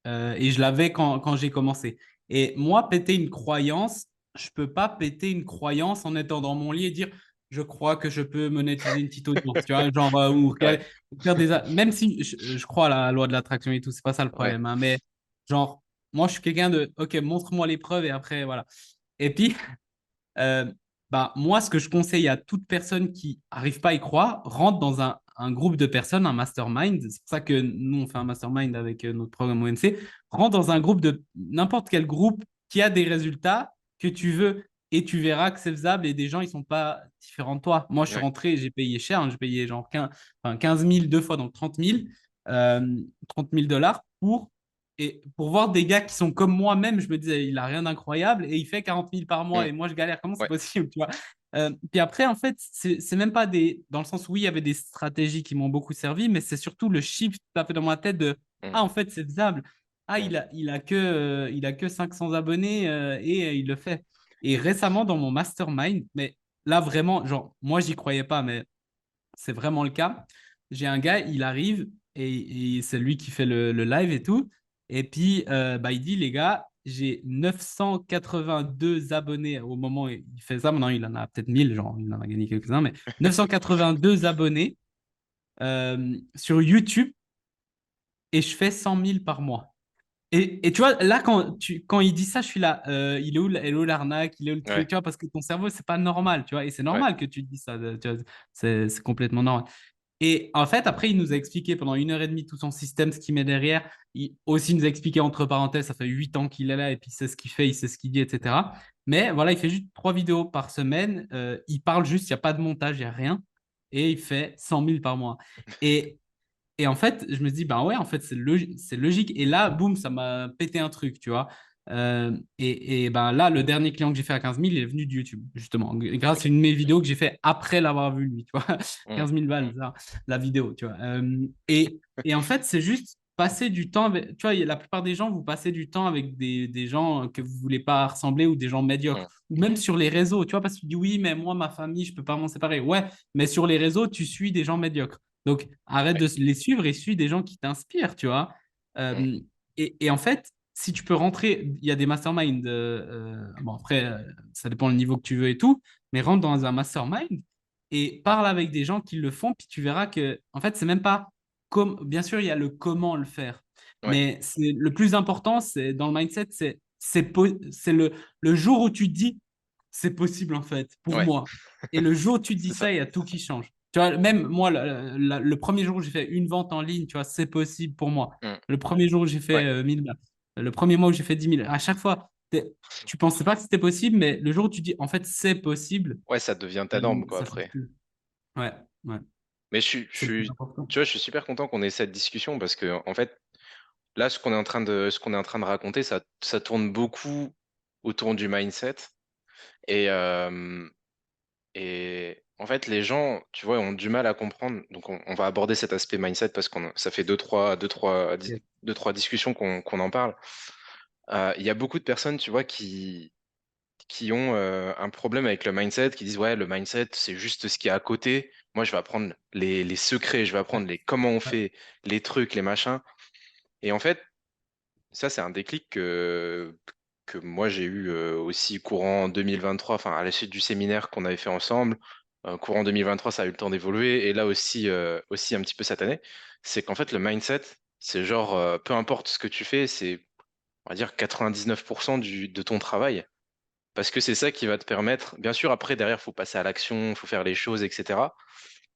Et je l'avais quand j'ai commencé. Et moi, péter une croyance, je peux pas péter une croyance en étant dans mon lit et dire je crois que je peux monétiser une petite audience, tu vois, genre, Ouais, ou faire même si je crois à la loi de l'attraction et tout, c'est pas ça le ouais, problème, hein, mais genre, moi, je suis quelqu'un de ok, montre-moi les preuves et après, voilà. Et puis, euh, bah, moi, ce que je conseille à toute personne qui n'arrive pas à y croire, rentre dans un groupe de personnes, un mastermind. C'est pour ça que nous, on fait un mastermind avec notre programme OMC. Rentre dans un groupe de n'importe quel groupe qui a des résultats que tu veux et tu verras que c'est faisable et des gens, ils sont pas différents de toi. Moi, je suis ouais, rentré, j'ai payé cher, hein, j'ai payé genre 15 000 2 fois, donc 30 000, 30 000 dollars pour voir des gars qui sont comme moi-même, je me disais, il a rien d'incroyable et il fait 40 000 par mois mm, et moi je galère. Comment c'est ouais, possible, tu vois? Puis après, en fait, c'est même pas des. Dans le sens où oui, il y avait des stratégies qui m'ont beaucoup servi, mais c'est surtout le shift tout à fait dans ma tête de mm, ah, en fait, c'est faisable. Ah, mm, il a que 500 abonnés et il le fait. Et récemment, dans mon mastermind, mais là vraiment, genre, moi, j'y croyais pas, mais c'est vraiment le cas. J'ai un gars, il arrive et c'est lui qui fait le live et tout. Et puis, bah, il dit, les gars, j'ai 982 abonnés au moment où il fait ça. Maintenant, il en a peut-être 1000, genre, il en a gagné quelques-uns, mais 982 abonnés sur YouTube et je fais 100 000 par mois. Et tu vois, là, quand il dit ça, je suis là, elle est où l'arnaque, il est où le Ouais, truc, tu vois, parce que ton cerveau, c'est pas normal, tu vois, et c'est ouais. normal que tu dis ça, tu vois, c'est complètement normal. Et en fait, après, il nous a expliqué pendant 1 heure et demie tout son système, ce qu'il met derrière. Il aussi nous a expliqué, entre parenthèses, ça fait 8 ans qu'il est là, et puis il sait ce qu'il fait, il sait ce qu'il dit, etc. Mais voilà, il fait juste 3 vidéos par semaine, il parle juste, il n'y a pas de montage, il n'y a rien, et il fait 100 000 par mois. Et et en fait, je me dis, ben ouais, en fait, c'est logique. Et là, boum, ça m'a pété un truc, tu vois. Et ben là, le dernier client que j'ai fait à 15 000 il est venu de YouTube, justement, grâce à Ok. une de mes vidéos que j'ai fait après l'avoir vu, lui, tu vois. Mm. 15 000 balles, ça, la vidéo, tu vois. Et en fait, c'est juste passer du temps avec, tu vois, la plupart des gens, vous passez du temps avec des gens que vous voulez pas ressembler ou des gens Mm. médiocres. Ou même sur les réseaux, tu vois, parce que tu dis, oui, mais moi, ma famille, je peux pas m'en séparer. Ouais, mais sur les réseaux, tu suis des gens médiocres. Donc, arrête Ouais. de les suivre et suis des gens qui t'inspirent, tu vois. Mm. Euh, et en fait, si tu peux rentrer, il y a des masterminds. Bon, après, ça dépend du niveau que tu veux et tout, mais rentre dans un mastermind et parle avec des gens qui le font, puis tu verras que, en fait, c'est même pas comme. Bien sûr, il y a le comment le faire, Ouais. mais c'est le plus important, c'est dans le mindset, c'est le jour où tu te dis, c'est possible, en fait, pour Ouais. moi. Et le jour où tu te dis C'est ça. ça, il y a tout qui change. Tu vois, même moi, le premier jour où j'ai fait une vente en ligne, tu vois, c'est possible pour moi. Mm. Le premier jour où j'ai fait Ouais. 1000 balles. Le premier mois où j'ai fait 10 000. À chaque fois, tu pensais pas que c'était possible, mais le jour où tu dis, en fait, c'est possible, Ouais, ça devient ta norme, quoi, ça change après. tout. Ouais, ouais. Mais C'est le plus important. tu vois, je suis super content qu'on ait cette discussion parce que, en fait, là, ce qu'on est en train de raconter, ça tourne beaucoup autour du mindset. Et, et en fait, les gens, tu vois, ont du mal à comprendre. Donc, on va aborder cet aspect mindset parce ça fait Yes. deux, trois discussions qu'on en parle. Il y a beaucoup de personnes, tu vois, qui ont un problème avec le mindset, qui disent, ouais, le mindset, c'est juste ce qui est à côté. Moi, je vais apprendre les secrets, je vais Ouais, apprendre les comment on ouais. fait, les trucs, les machins. Et en fait, ça, c'est un déclic que moi, j'ai eu aussi courant 2023, enfin, à la suite du séminaire qu'on avait fait ensemble. Courant 2023, ça a eu le temps d'évoluer. Et là aussi, aussi un petit peu cette année, c'est qu'en fait, le mindset, c'est genre, peu importe ce que tu fais, c'est, on va dire, 99% de ton travail. Parce que c'est ça qui va te permettre, bien sûr, après, derrière, il faut passer à l'action, il faut faire les choses, etc.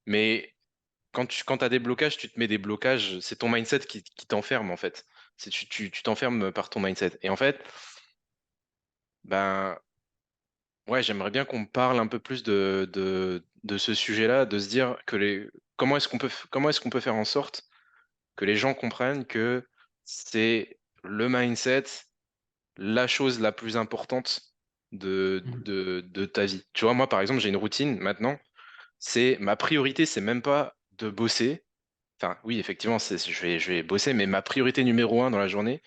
Mais quand as des blocages, tu te mets des blocages, c'est ton mindset qui t'enferme, en fait. Tu t'enfermes par ton mindset. Et en fait, ben, ouais, j'aimerais bien qu'on parle un peu plus de ce sujet-là, de se dire que comment est-ce qu'on peut faire en sorte que les gens comprennent que c'est le mindset, la chose la plus importante Mhm. de ta vie. Tu vois, moi, par exemple, j'ai une routine maintenant. C'est ma priorité, c'est même pas de bosser. Enfin, oui, effectivement, je vais bosser, mais ma priorité numéro un dans la journée,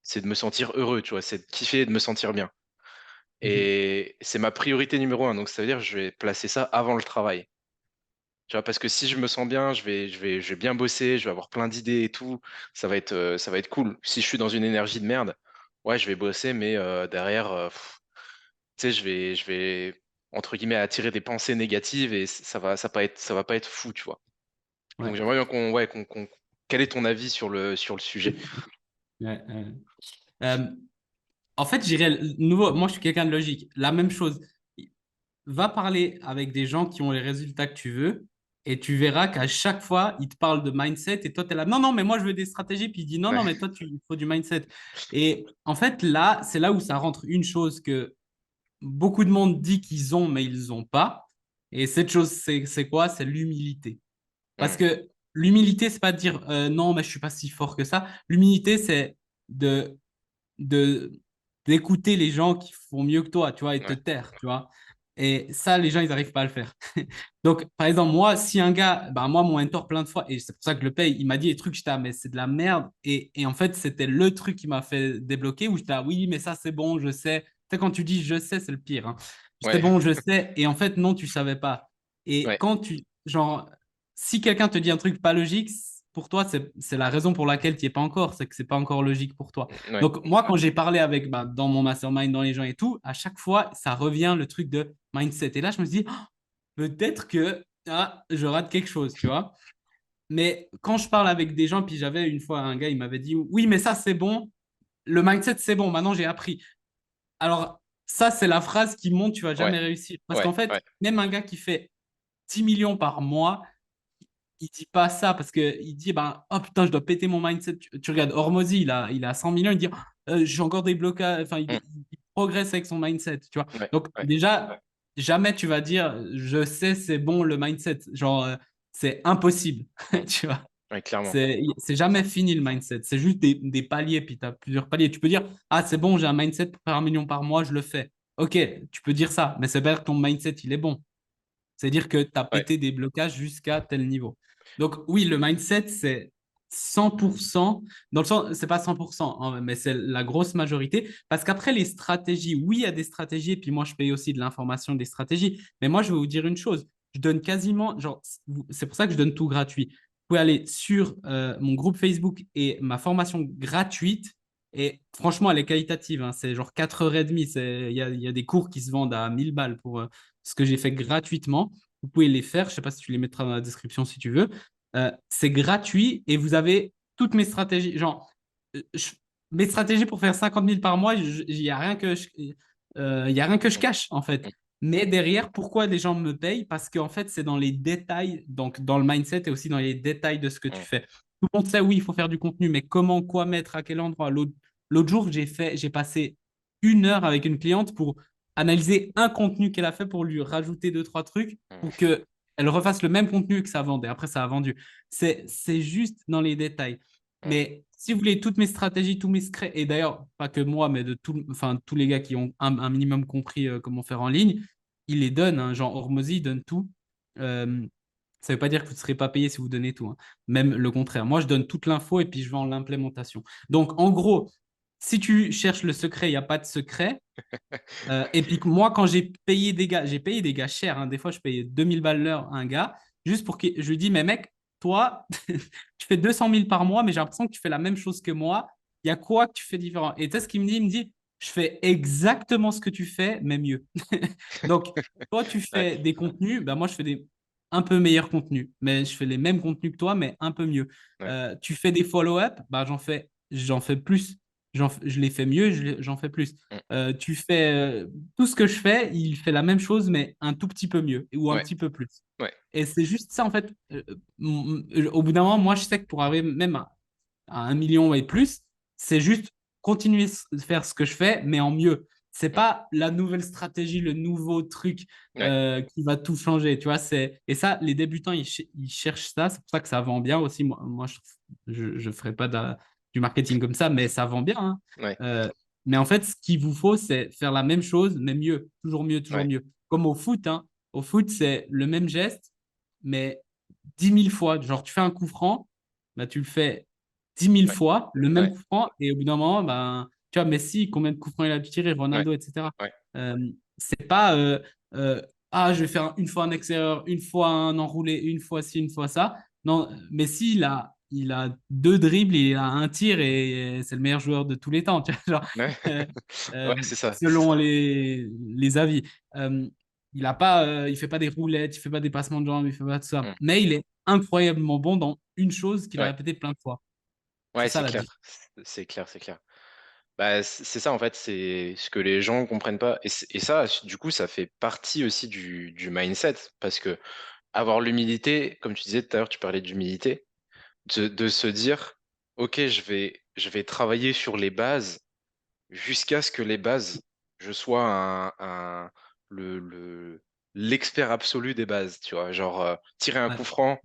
c'est de me sentir heureux, tu vois, c'est de kiffer et de me sentir bien. Mhm. Et c'est ma priorité numéro un, donc ça veut dire que je vais placer ça avant le travail. Tu vois, parce que si je me sens bien, je vais bien bosser, je vais avoir plein d'idées et tout, ça va être cool. Si je suis dans une énergie de merde, ouais, je vais bosser, mais derrière, tu sais, je vais, entre guillemets, attirer des pensées négatives et ça va pas être fou, tu vois. Donc Ouais. j'aimerais bien quel est ton avis sur le sujet? Ouais, Euh, en fait, j'irais nouveau. Moi, je suis quelqu'un de logique. La même chose. Va parler avec des gens qui ont les résultats que tu veux et tu verras qu'à chaque fois, ils te parlent de mindset et toi, tu es là, non, non, mais moi, je veux des stratégies. Puis il dit, non, Ouais, non, mais toi, il faut du mindset. Et en fait, là, c'est là où ça rentre une chose que beaucoup de monde dit qu'ils ont, mais ils n'ont pas. Et cette chose, c'est quoi? C'est l'humilité. Parce Hmm, que l'humilité, c'est pas de dire, non, mais je suis pas si fort que ça. L'humilité, c'est de de d'écouter les gens qui font mieux que toi, tu vois, et te ouais, taire, tu vois. Et ça, les gens, ils n'arrivent pas à le faire. Donc, par exemple, moi, si un gars, bah, moi, mon mentor, plein de fois, et c'est pour ça que je le paye, il m'a dit des trucs, j'étais, ah, mais c'est de la merde. Et en fait, c'était le truc qui m'a fait débloquer, où j'étais, ah, oui, mais ça, c'est bon, je sais. Tu sais, quand tu dis je sais, c'est le pire. Hein. J'étais ouais, bon, je sais. Et en fait, non, tu savais pas. Et ouais, quand tu, genre, si quelqu'un te dit un truc pas logique, pour toi, c'est la raison pour laquelle tu n'y es pas encore, c'est que c'est pas encore logique pour toi. ouais, Donc, moi, quand j'ai parlé avec, bah, dans mon mastermind, dans les gens et tout, à chaque fois, ça revient le truc de mindset. Et là, je me suis dit, oh, peut-être que je rate quelque chose, tu vois. Mais quand je parle avec des gens, puis j'avais une fois un gars, il m'avait dit, oui, mais ça, c'est bon. le mindset, c'est bon, maintenant j'ai appris. Alors, ça, c'est la phrase qui monte, tu vas Ouais, jamais réussir. Parce ouais, qu'en fait, ouais. même un gars qui fait 10 millions par mois, il dit pas ça parce qu'il dit, ben, oh putain, je dois péter mon mindset. Tu regardes Hormozy, il a 100 millions, il dit, j'ai encore des blocages, enfin, Hmm. il progresse avec son mindset, tu vois. Ouais, Donc, ouais. déjà, jamais tu vas dire, je sais, c'est bon le mindset. Genre, c'est impossible, Hmm. tu vois. Ouais, clairement. C'est jamais fini le mindset. C'est juste des paliers, puis tu as plusieurs paliers. Tu peux dire, ah, c'est bon, j'ai un mindset pour faire 1 million par mois, je le fais. Ok, tu peux dire ça, mais c'est pas que ton mindset, il est bon. C'est-à-dire que tu as Ouais. pété des blocages jusqu'à tel niveau. Donc, oui, le mindset, c'est 100%, dans le sens, c'est pas 100%, hein, mais c'est la grosse majorité. Parce qu'après, les stratégies, oui, il y a des stratégies, et puis moi, je paye aussi de l'information des stratégies. Mais moi, je vais vous dire une chose, je donne quasiment, genre, c'est pour ça que je donne tout gratuit. Vous pouvez aller sur mon groupe Facebook et ma formation gratuite. Et franchement, elle est qualitative, hein. C'est genre 4h30. Il y a des cours qui se vendent à 1000 balles pour ce que j'ai fait gratuitement. Vous pouvez les faire. Je ne sais pas si tu les mettras dans la description si tu veux. C'est gratuit et vous avez toutes mes stratégies. Genre, euh, je- mes stratégies pour faire 50 000 par mois, il n'y a rien que il y a rien que je Hmm. cache, en fait. Hmm. Mais derrière, pourquoi les gens me payent? Parce qu'en fait, c'est dans les détails, donc dans le mindset et aussi dans les détails de ce que tu Hmm. fais. Tout le monde sait, oui, il faut faire du contenu, mais comment, quoi mettre, à quel endroit? L'autre jour, j'ai passé 1 heure avec une cliente pour analyser un contenu qu'elle a fait pour lui rajouter deux, trois trucs pour Hmm. que elle refasse le même contenu que ça vendait. Après, ça a vendu. C'est juste dans les détails. Hmm. Mais si vous voulez toutes mes stratégies, tous mes secrets, et d'ailleurs, pas que moi, mais de enfin, tous les gars qui ont un minimum compris comment faire en ligne, ils les donnent, hein. Genre Hormozy, il donne tout. Euh, Ça ne veut pas dire que vous ne serez pas payé si vous donnez tout, hein. Même le contraire. Moi, je donne toute l'info et puis je vais en l'implémentation. Donc, en gros, si tu cherches le secret, il n'y a pas de secret. Et puis moi, quand j'ai payé des gars chers, hein. Des fois, je payais 2000 balles l'heure à un gars, juste pour que je lui dis, mais mec, toi, tu fais 200 000 par mois, mais j'ai l'impression que tu fais la même chose que moi. Il y a quoi que tu fais différent? Et tu sais ce qu'il me dit? Il me dit, je fais exactement ce que tu fais, mais mieux. Donc, toi, tu Ouais, fais des contenus, ben moi, je fais des un peu meilleurs contenus, mais je fais les mêmes contenus que toi, mais un peu mieux. ouais. Tu fais des follow-up, ben, j'en fais plus. Je les fais mieux, j'en fais plus. Hmm. Tu fais tout ce que je fais, il fait la même chose, mais un tout petit peu mieux ou un Ouais, petit peu plus. ouais. Et c'est juste ça, en fait. Au bout d'un moment, moi, je sais que pour arriver même à 1 million et plus, c'est juste continuer de faire ce que je fais, mais en mieux. C'est Hmm. pas la nouvelle stratégie, le nouveau truc Ouais, qui va tout changer, tu vois. Et ça, les débutants, ils cherchent ça. C'est pour ça que ça vend bien aussi. Moi je ferai pas du marketing comme ça, mais ça vend bien, hein. ouais, Euh, mais en fait, ce qu'il vous faut, c'est faire la même chose, mais mieux. Toujours mieux, toujours ouais, mieux. Comme au foot, hein. Au foot, c'est le même geste, mais 10 000 fois. Genre, tu fais un coup franc, bah, tu le fais 10 000 ouais, fois, le même ouais, coup franc, et au bout d'un moment, ben, tu vois, Messi, combien de coups francs il a pu tirer, ouais, Ronaldo, etc. ouais. Euh, c'est pas, euh, ah, je vais faire une fois un extérieur, une fois un enroulé, une fois ci, une fois ça. Non, Messi, il a deux dribbles, il a un tir, et c'est le meilleur joueur de tous les temps, tu vois, genre, Ouais, euh, ouais, c'est ça, c'est selon ça. les avis. Euh, il fait pas des roulettes, il fait pas des passements de jambes, il fait pas tout ça. Hmm. Mais il est incroyablement bon dans une chose qu'il a Ouais, répété plein de fois. C'est ouais, ça c'est la clair. différence. C'est clair, c'est clair. Bah, c'est ça, en fait, c'est ce que les gens comprennent pas. Et ça, du coup, ça fait partie aussi du mindset. Parce que avoir l'humilité, comme tu disais tout à l'heure, tu parlais d'humilité, de se dire, OK, je vais travailler sur les bases jusqu'à ce que les bases, je sois l'expert absolu des bases, tu vois. Genre, tirer un Ouais, coup franc,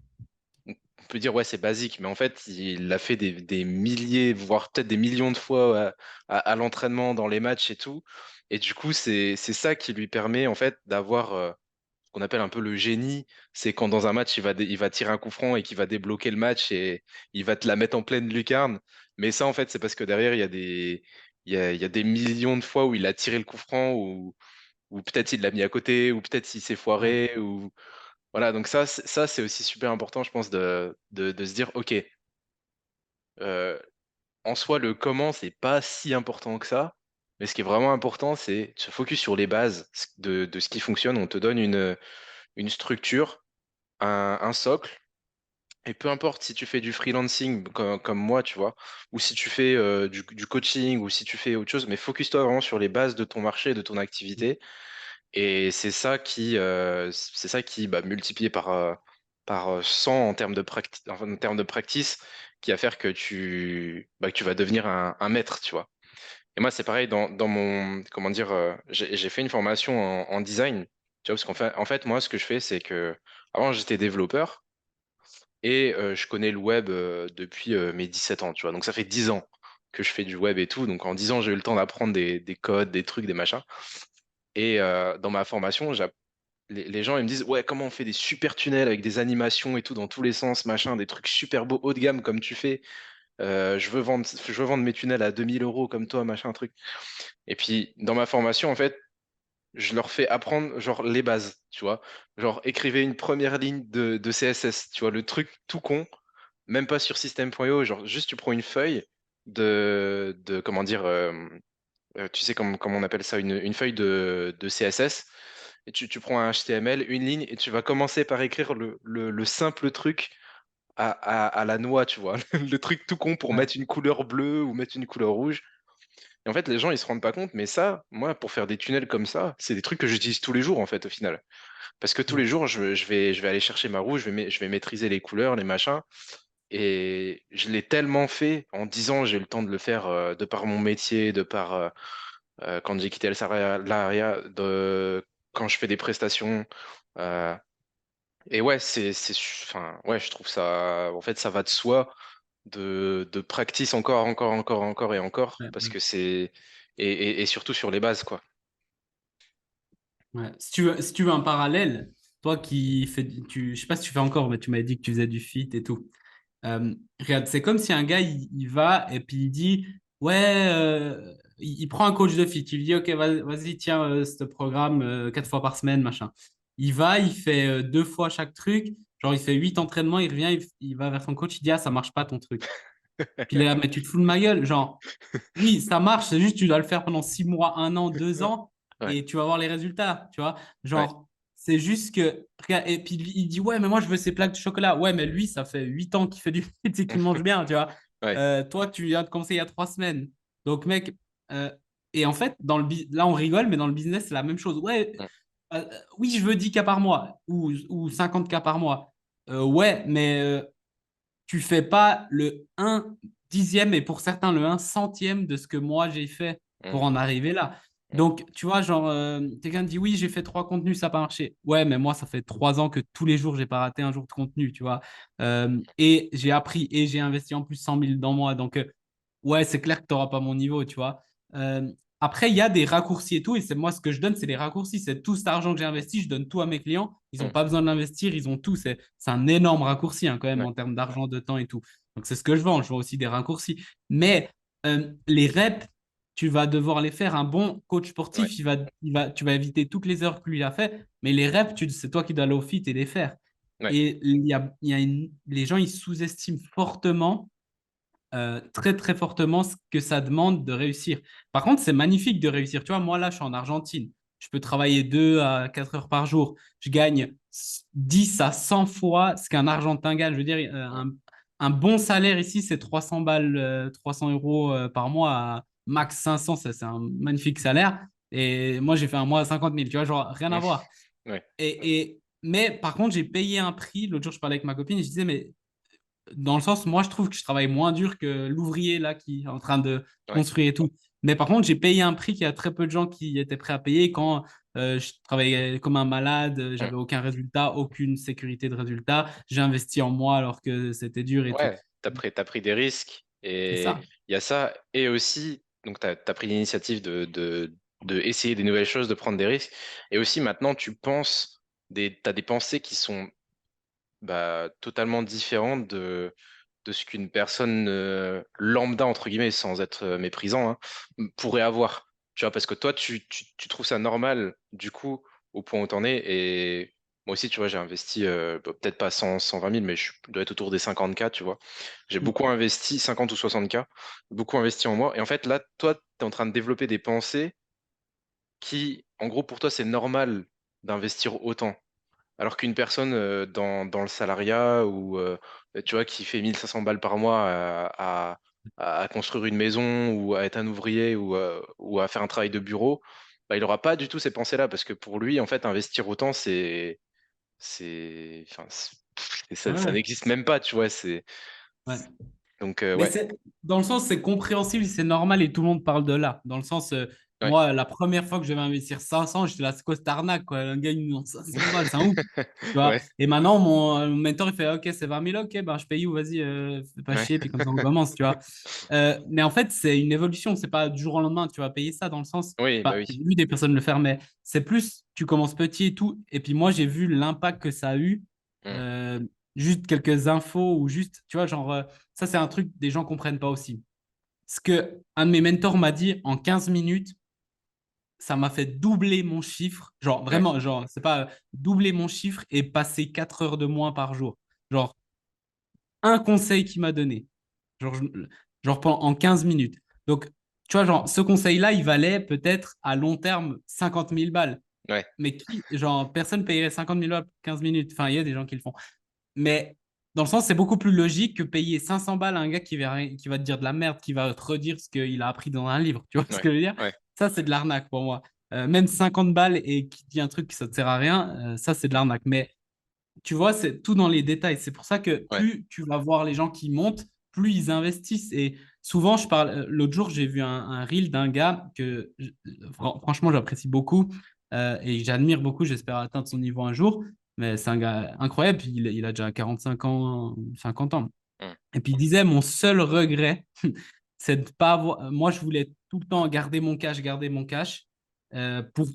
on peut dire, ouais, c'est basique, mais en fait, il l'a fait des milliers, voire peut-être des millions de fois à l'entraînement, dans les matchs et tout. Et du coup, c'est ça qui lui permet, en fait, d'avoir ce qu'on appelle un peu le génie. C'est quand dans un match, il va tirer un coup franc et qu'il va débloquer le match et il va te la mettre en pleine lucarne. Mais ça, en fait, c'est parce que derrière, il y a des millions de fois où il a tiré le coup franc, ou peut-être il l'a mis à côté, ou peut-être il s'est ouais, foiré, ou voilà, donc ça, c'est aussi super important, je pense, de se dire, OK, euh, en soi, le comment, c'est pas si important que ça, mais ce qui est vraiment important, c'est de se focus sur les bases de ce qui fonctionne. On te donne une structure, un socle, Et peu importe si tu fais du freelancing comme moi, tu vois, ou si tu fais du coaching, ou si tu fais autre chose, mais focus-toi vraiment sur les bases de ton marché, de ton activité. Et c'est ça qui bah, multiplié par 100 en termes de en termes de practice, qui va faire que tu vas devenir un maître, tu vois. Et moi, c'est pareil dans mon, comment dire, j'ai fait une formation en design, tu vois, parce en fait, moi, ce que je fais, c'est que avant, j'étais développeur et je connais le web depuis mes 17 ans, tu vois. Donc, ça fait 10 ans que je fais du web et tout. Donc, en 10 ans, j'ai eu le temps d'apprendre des codes, des trucs, des machins. Et dans ma formation, les gens, ils me disent, ouais, comment on fait des super tunnels avec des animations et tout dans tous les sens, machin, des trucs super beaux, haut de gamme comme tu fais. Je veux vendre mes tunnels à 2 000 € comme toi, machin, truc. Et puis, dans ma formation, en fait, je leur fais apprendre, genre, les bases, tu vois. Genre, écrivez une première ligne de CSS, tu vois, le truc tout con, même pas sur system.io, genre, juste tu prends une feuille comment dire, tu sais comment on appelle ça, une feuille de CSS, et tu prends un HTML, une ligne, et tu vas commencer par écrire le simple truc à la noix, tu vois, le truc tout con pour Ouais. mettre une couleur bleue ou mettre une couleur rouge. Et en fait, les gens, ils se rendent pas compte, mais ça, moi, pour faire des tunnels comme ça, c'est des trucs que j'utilise tous les jours, en fait, au final. Parce que tous les Ouais. jours, je vais aller chercher ma rouge, je vais maîtriser les couleurs, les machins. Et je l'ai tellement fait en 10 ans, j'ai eu le temps de le faire de par mon métier, de par quand j'ai quitté le salariat, quand je fais des prestations. euh, et ouais, enfin, ouais, je trouve ça, en fait, ça va de soi de practice encore et encore, Ouais. parce que et surtout sur les bases, quoi. Ouais. Si tu veux un parallèle, toi qui fais, je sais pas si tu fais encore, mais tu m'avais dit que tu faisais du fit et tout. Regarde, c'est comme si un gars, il va et puis il dit, ouais, il prend un coach de fit, il lui dit, ok, vas-y, tiens, ce programme 4 fois par semaine, machin. Il va, il fait 2 fois chaque truc, genre il fait 8 entraînements, il revient, il va vers son coach, il dit, ah, ça marche pas ton truc. Puis il est là, mais tu te fous de ma gueule, genre, oui, ça marche, c'est juste tu dois le faire pendant 6 mois, un an, 2 ans, Ouais, et tu vas voir les résultats, tu vois. ouais, Genre, c'est juste que, regarde, et puis il dit, ouais, mais moi je veux ces plaques de chocolat. Ouais, mais lui, ça fait 8 ans qu'il fait du et qu'il mange bien, tu vois. ouais. Toi, tu viens de commencer il y a 3 semaines. Donc, mec, euh, et en fait, là, on rigole, mais dans le business, c'est la même chose. Ouais, Mm, oui, je veux 10 cas par mois ou 50 cas par mois. Ouais, mais tu fais pas le 1/10e et pour certains le 1/100e de ce que moi j'ai fait pour mm, en arriver là. mm, Donc, tu vois, genre, quelqu'un te dit oui, j'ai fait 3 contenus, ça n'a pas marché. Ouais, mais moi, ça fait 3 ans que tous les jours, j'ai pas raté un jour de contenu, tu vois. Et j'ai appris et j'ai investi en plus 100 000 dans moi. Donc, ouais, c'est clair que tu n'auras pas mon niveau, tu vois. Euh, Après, il y a des raccourcis et tout. Et c'est moi, ce que je donne, c'est les raccourcis. C'est tout cet argent que j'ai investi, je donne tout à mes clients. Ils n'ont mm, pas besoin de l'investir, ils ont tout. C'est un énorme raccourci hein, quand même ouais, en termes d'argent, de temps et tout. Donc, c'est ce que je vends. Je vends aussi des raccourcis. Mais les reps, tu vas devoir les faire. Un bon coach ouais, sportif, tu vas éviter toutes les erreurs que lui a fait. Mais les reps, c'est toi qui dois aller au fit et les faire. ouais. Et les gens, ils sous-estiment fortement très très fortement ce que ça demande de réussir. Par contre, c'est magnifique de réussir. Tu vois, moi là, je suis en Argentine. Je peux travailler 2 à 4 heures par jour. Je gagne 10 à 100 fois ce qu'un Argentin gagne. Je veux dire, Mm, un bon salaire ici, c'est 300 balles, 300 euros par mois, à max 500. Ça, c'est un magnifique salaire. Et moi, j'ai fait un mois à 50 000. Tu vois, genre, rien à mm, voir. ouais, Mais par contre, j'ai payé un prix. L'autre jour, je parlais avec ma copine et je disais, mais dans le sens, moi, je trouve que je travaille moins dur que l'ouvrier là qui est en train de ouais, construire et tout. Mais par contre, j'ai payé un prix qu'il y a très peu de gens qui étaient prêts à payer quand je travaillais comme un malade, mm. j'avais aucun résultat, aucune sécurité de résultat. J'ai investi en moi alors que c'était dur et tout. Ouais, t'as pris des risques C'est et ça. il y a ça. Et aussi, donc t'as pris l'initiative de essayer des nouvelles choses, de prendre des risques. Et aussi, maintenant, t'as des pensées qui sont bah, totalement différentes de ce qu'une personne lambda, entre guillemets, sans être méprisant, hein, pourrait avoir. Tu vois, parce que toi, tu trouves ça normal, du coup, au point où t'en es. Et moi aussi, tu vois, j'ai investi, peut-être pas 120 000, mais je dois être autour des 50K, tu vois. J'ai Mm. beaucoup investi, 50 ou 60K, beaucoup investi en moi. Et en fait, là, toi, tu es en train de développer des pensées qui, en gros, pour toi, c'est normal d'investir autant. Alors qu'une personne dans le salariat ou tu vois, qui fait 1500 balles par mois à construire une maison ou à être un ouvrier ou à faire un travail de bureau, bah, il n'aura pas du tout ces pensées-là parce que pour lui, en fait, investir autant, enfin, ça Ouais, n'existe même pas, tu vois. ouais. Donc, Mais ouais, c'est dans le sens, c'est compréhensible, c'est normal et tout le monde parle de là. Dans le sens, ouais, moi, la première fois que je devais investir 500, j'étais là, c'est quoi cette arnaque, quoi? Un gars, il me demande 500 balles, c'est un ouf. Tu vois? ouais, Et maintenant, mon mentor, il fait, OK, c'est 20 000, OK, ben, je paye où? Vas-y, fais pas ouais, chier, puis comme ça, on commence, tu vois? Mais en fait, c'est une évolution, c'est pas du jour au lendemain, tu vas payer ça dans le sens, oui, bah enfin, oui, j'ai vu des personnes le faire, mais c'est plus, tu commences petit et tout. Et puis moi, j'ai vu l'impact que ça a eu. Mm. euh, Juste quelques infos ou juste, tu vois, genre, ça, c'est un truc des gens comprennent pas aussi. Ce que un de mes mentors m'a dit en 15 minutes, ça m'a fait doubler mon chiffre. Genre, Ouais, vraiment, genre, c'est pas doubler mon chiffre et passer 4 heures de moins par jour. Genre, un conseil qu'il m'a donné. Genre, genre en 15 minutes. Donc, tu vois, genre, ce conseil-là, il valait peut-être à long terme 50 000 balles. ouais, Mais qui, genre, personne payerait 50 000 balles pour 15 minutes. Enfin, il y a des gens qui le font. Mais dans le sens, c'est beaucoup plus logique que payer 500 balles à un gars qui va te dire de la merde, qui va te redire ce qu'il a appris dans un livre. Tu vois ce ouais, que je veux dire? ouais, Ça, c'est de l'arnaque pour moi. Même 50 balles et qui dit un truc qui ça ne te sert à rien, ça, c'est de l'arnaque. Mais tu vois, c'est tout dans les détails. C'est pour ça que ouais, plus tu vas voir les gens qui montent, plus ils investissent. Et souvent, je parle. L'autre jour, j'ai vu un reel d'un gars que franchement, j'apprécie beaucoup et j'admire beaucoup. J'espère atteindre son niveau un jour. Mais c'est un gars incroyable. Il a déjà 45 ans, 50 ans. mm, Et puis il disait, mon seul regret, c'est de pas avoir. Moi, je voulais tout le temps garder mon cash pour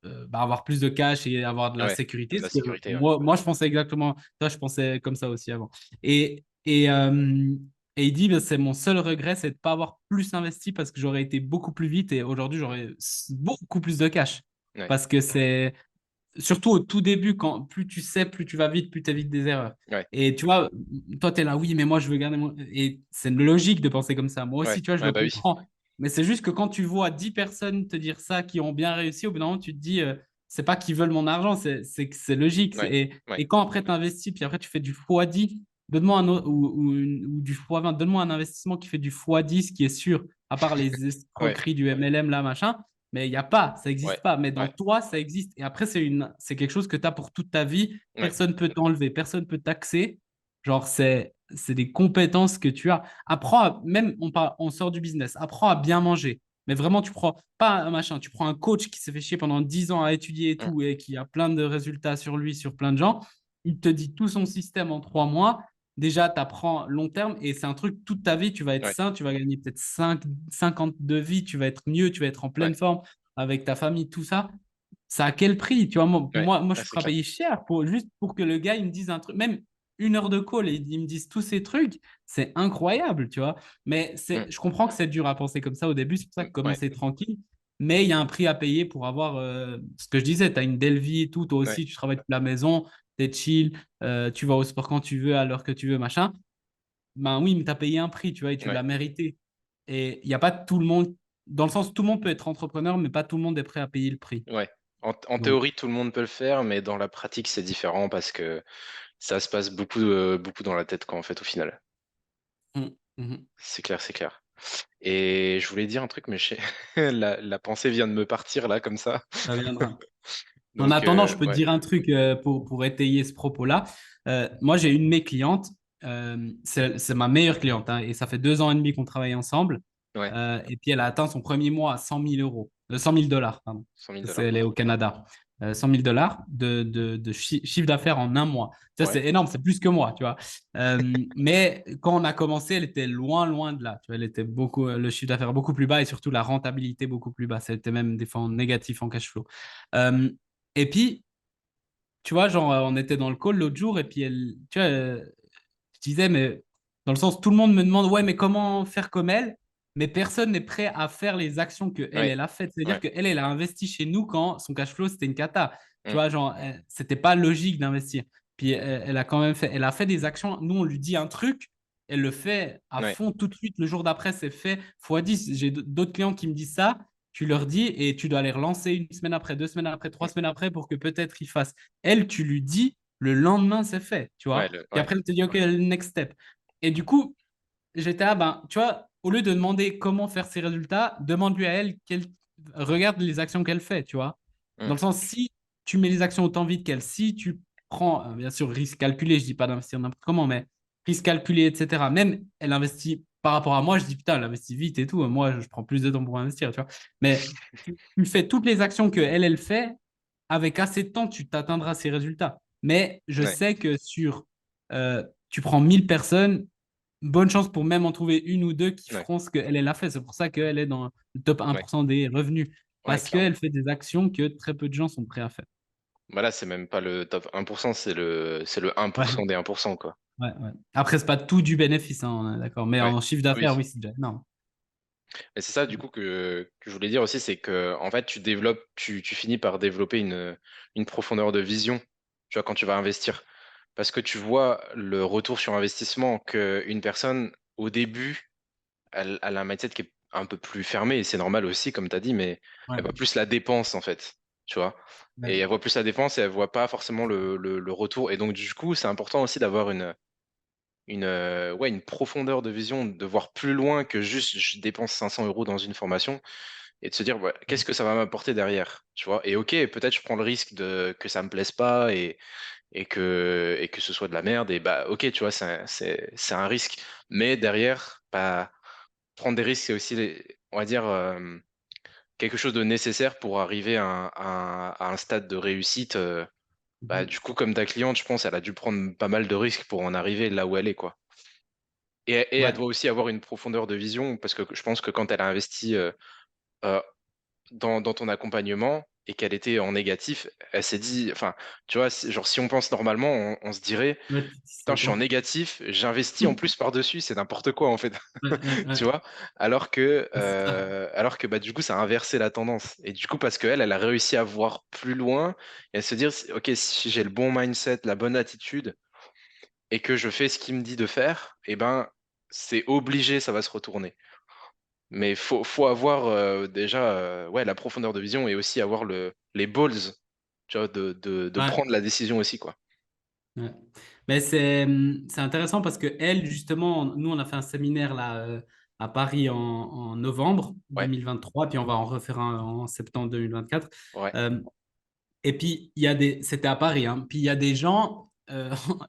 bah, avoir plus de cash et avoir de la ouais, sécurité. de la Parce que sécurité, ouais, moi, je pensais exactement. Toi, je pensais comme ça aussi avant. Et, et, euh, et il dit, bah, c'est mon seul regret, c'est de pas avoir plus investi parce que j'aurais été beaucoup plus vite et aujourd'hui, j'aurais beaucoup plus de cash. ouais, Parce que c'est surtout au tout début, quand plus tu sais, plus tu vas vite, plus tu évites des erreurs. ouais, Et tu vois, toi, tu es là, oui, mais moi, je veux garder mon. Et c'est logique de penser comme ça. Moi ouais, aussi, tu vois, je ouais, le bah oui, comprends. Mais c'est juste que quand tu vois 10 personnes te dire ça qui ont bien réussi, au bout d'un moment, tu te dis, c'est pas qu'ils veulent mon argent, c'est que c'est logique. ouais, ouais, Et quand après, tu investis, puis après, tu fais du x10, donne-moi un autre, ou du x20, donne-moi un investissement qui fait du x10 qui est sûr, à part les ouais, escroqueries du MLM, là, machin. Mais il n'y a pas, ça ouais, n'existe pas. Mais dans ouais, toi, ça existe. Et après, c'est quelque chose que tu as pour toute ta vie. ouais, Personne ne peut t'enlever, personne ne peut taxer. Genre, c'est des compétences que tu as. Même on sort du business, apprends à bien manger. Mais vraiment, tu prends pas un machin, tu prends un coach qui s'est fait chier pendant 10 ans à étudier et mm, tout, et qui a plein de résultats sur lui, sur plein de gens. Il te dit tout son système en 3 mois. Déjà, tu apprends long terme et c'est un truc toute ta vie. Tu vas être ouais, sain, tu vas gagner peut-être 50 de vie, tu vas être mieux, tu vas être en ouais, pleine forme avec ta famille, tout ça. Ça a quel prix? Tu vois, ouais, je ah, suis c'est prêt à clair. payer cher juste pour que le gars il me dise un truc, même 1 heure de call et il me dise tous ces trucs, c'est incroyable, tu vois. Mais Mm, je comprends que c'est dur à penser comme ça au début, c'est pour ça mm, que ouais, commencer tranquille, mais il y a un prix à payer pour avoir ce que je disais, tu as une belle vie et tout, toi ouais, aussi, tu travailles de la maison, tu es chill, tu vas au sport quand tu veux, à l'heure que tu veux, machin. Ben oui, mais tu as payé un prix, tu vois, et tu ouais, l'as mérité. Et il n'y a pas tout le monde, dans le sens où tout le monde peut être entrepreneur, mais pas tout le monde est prêt à payer le prix. ouais. En Donc, théorie, tout le monde peut le faire, mais dans la pratique, c'est différent parce que ça se passe beaucoup dans la tête, quoi, en fait, au final. mhm. C'est clair, c'est clair. Et je voulais dire un truc, mais la pensée vient de me partir là, comme ça. Ça viendra. En Donc, attendant, je peux te ouais, dire un truc pour étayer ce propos-là. Moi, j'ai une de mes clientes, c'est ma meilleure cliente, hein, et ça fait 2 ans et demi qu'on travaille ensemble. ouais, Et puis, elle a atteint son premier mois à 100 000 euros, 100 000 dollars, pardon. 100 000 Parce dollars. qu'elle est au Canada. 100 000 dollars de chiffre d'affaires en un mois. Ça, Ouais, c'est énorme, c'est plus que moi, tu vois. Mais quand on a commencé, elle était loin, loin de là. Tu vois, elle était beaucoup, le chiffre d'affaires beaucoup plus bas et surtout la rentabilité beaucoup plus basse. Elle était même des fois en négatif en cash flow. Euh, et puis, tu vois, genre, on était dans le call l'autre jour et puis tu vois, je disais, mais dans le sens, tout le monde me demande, ouais, mais comment faire comme elle? Mais personne n'est prêt à faire les actions que ouais, elle a faites. C'est-à-dire ouais. qu'elle, elle a investi chez nous quand son cash flow, c'était une cata. Tu Mm, vois, genre, c'était pas logique d'investir. Puis elle a quand même fait, elle a fait des actions. Nous, on lui dit un truc, elle le fait à ouais, fond tout de suite. Le jour d'après, c'est fait x10. J'ai d'autres clients qui me disent ça. tu leur dis et tu dois les relancer une semaine après, 2 semaines après, 3 semaines après pour que peut-être ils fassent. Elle, tu lui dis, le lendemain, c'est fait, tu Ouais, vois. Puis après, elle te dit, OK, le next step. Et du coup, j'étais là, ben, tu vois, au lieu de demander comment faire ses résultats, demande-lui à elle, regarde les actions qu'elle fait, tu vois. mm, Dans le sens, si tu mets les actions autant vite qu'elle, si tu prends, bien sûr, risque calculé, je dis pas d'investir n'importe comment, mais risque calculé, etc. Même, elle investit par rapport à moi, je dis, putain, elle investit vite et tout. Moi, je prends plus de temps pour investir, tu vois. Mais tu fais toutes les actions que elle fait, avec assez de temps, tu t'atteindras ces résultats. Mais je ouais, sais que tu prends 1000 personnes, bonne chance pour même en trouver une ou deux qui ouais, feront ce qu'elle a fait. C'est pour ça qu'elle est dans le top ouais, 1% des revenus. ouais, Parce clairement. qu'elle fait des actions que très peu de gens sont prêts à faire. Voilà, c'est même pas le top 1%, c'est le Ouais, 1% des 1%, quoi. ouais. Après, c'est pas tout du bénéfice, hein, on est d'accord. Mais Ouais, en chiffre oui. d'affaires, oui, c'est déjà énorme. Et c'est ça, du coup, que je voulais dire aussi, c'est que, en fait, tu finis par développer une profondeur de vision, tu vois, quand tu vas investir. Parce que tu vois le retour sur investissement qu'une personne, au début, elle a un mindset qui est un peu plus fermé, et c'est normal aussi, comme tu as dit, mais Ouais, elle voit plus la dépense, en fait, tu vois. Et ouais. elle voit plus la dépense et elle voit pas forcément le retour. Et donc, du coup, c'est important aussi d'avoir une profondeur de vision, de voir plus loin que juste je dépense 500 euros dans une formation et de se dire ouais, qu'est-ce que ça va m'apporter derrière, tu vois. Et ok, peut-être je prends le risque que ça me plaise pas et que ce soit de la merde, et bah ok, tu vois, c'est un risque. Mais derrière, bah, prendre des risques, c'est aussi, on va dire, quelque chose de nécessaire pour arriver à un stade de réussite. Bah, Mhm. du coup, comme ta cliente, je pense, elle a dû prendre pas mal de risques pour en arriver là où elle est, quoi. Et elle Ouais. doit aussi avoir une profondeur de vision, parce que je pense que quand elle a investi euh, dans ton accompagnement et qu'elle était en négatif, elle s'est dit, enfin, tu vois, genre si on pense normalement, on se dirait, Ouais, tu putain, sais je suis en quoi. négatif, j'investis en plus par-dessus, c'est n'importe quoi en fait, Ouais. tu vois, alors que, C'est ça. bah, du coup, ça a inversé la tendance. Et du coup, parce qu'elle, elle a réussi à voir plus loin et à se dire, ok, si j'ai le bon mindset, la bonne attitude, et que je fais ce qu'il me dit de faire, eh ben, c'est obligé, ça va se retourner. Mais faut avoir déjà ouais, la profondeur de vision et aussi avoir les balls, tu vois, de Ouais. prendre la décision aussi, quoi. Ouais. Mais c'est intéressant parce que elle, justement, nous, on a fait un séminaire là à Paris en novembre Ouais, 2023, puis on va en refaire un en septembre 2024. ouais, Euh, et puis, c'était à Paris, hein. Puis il y a des gens,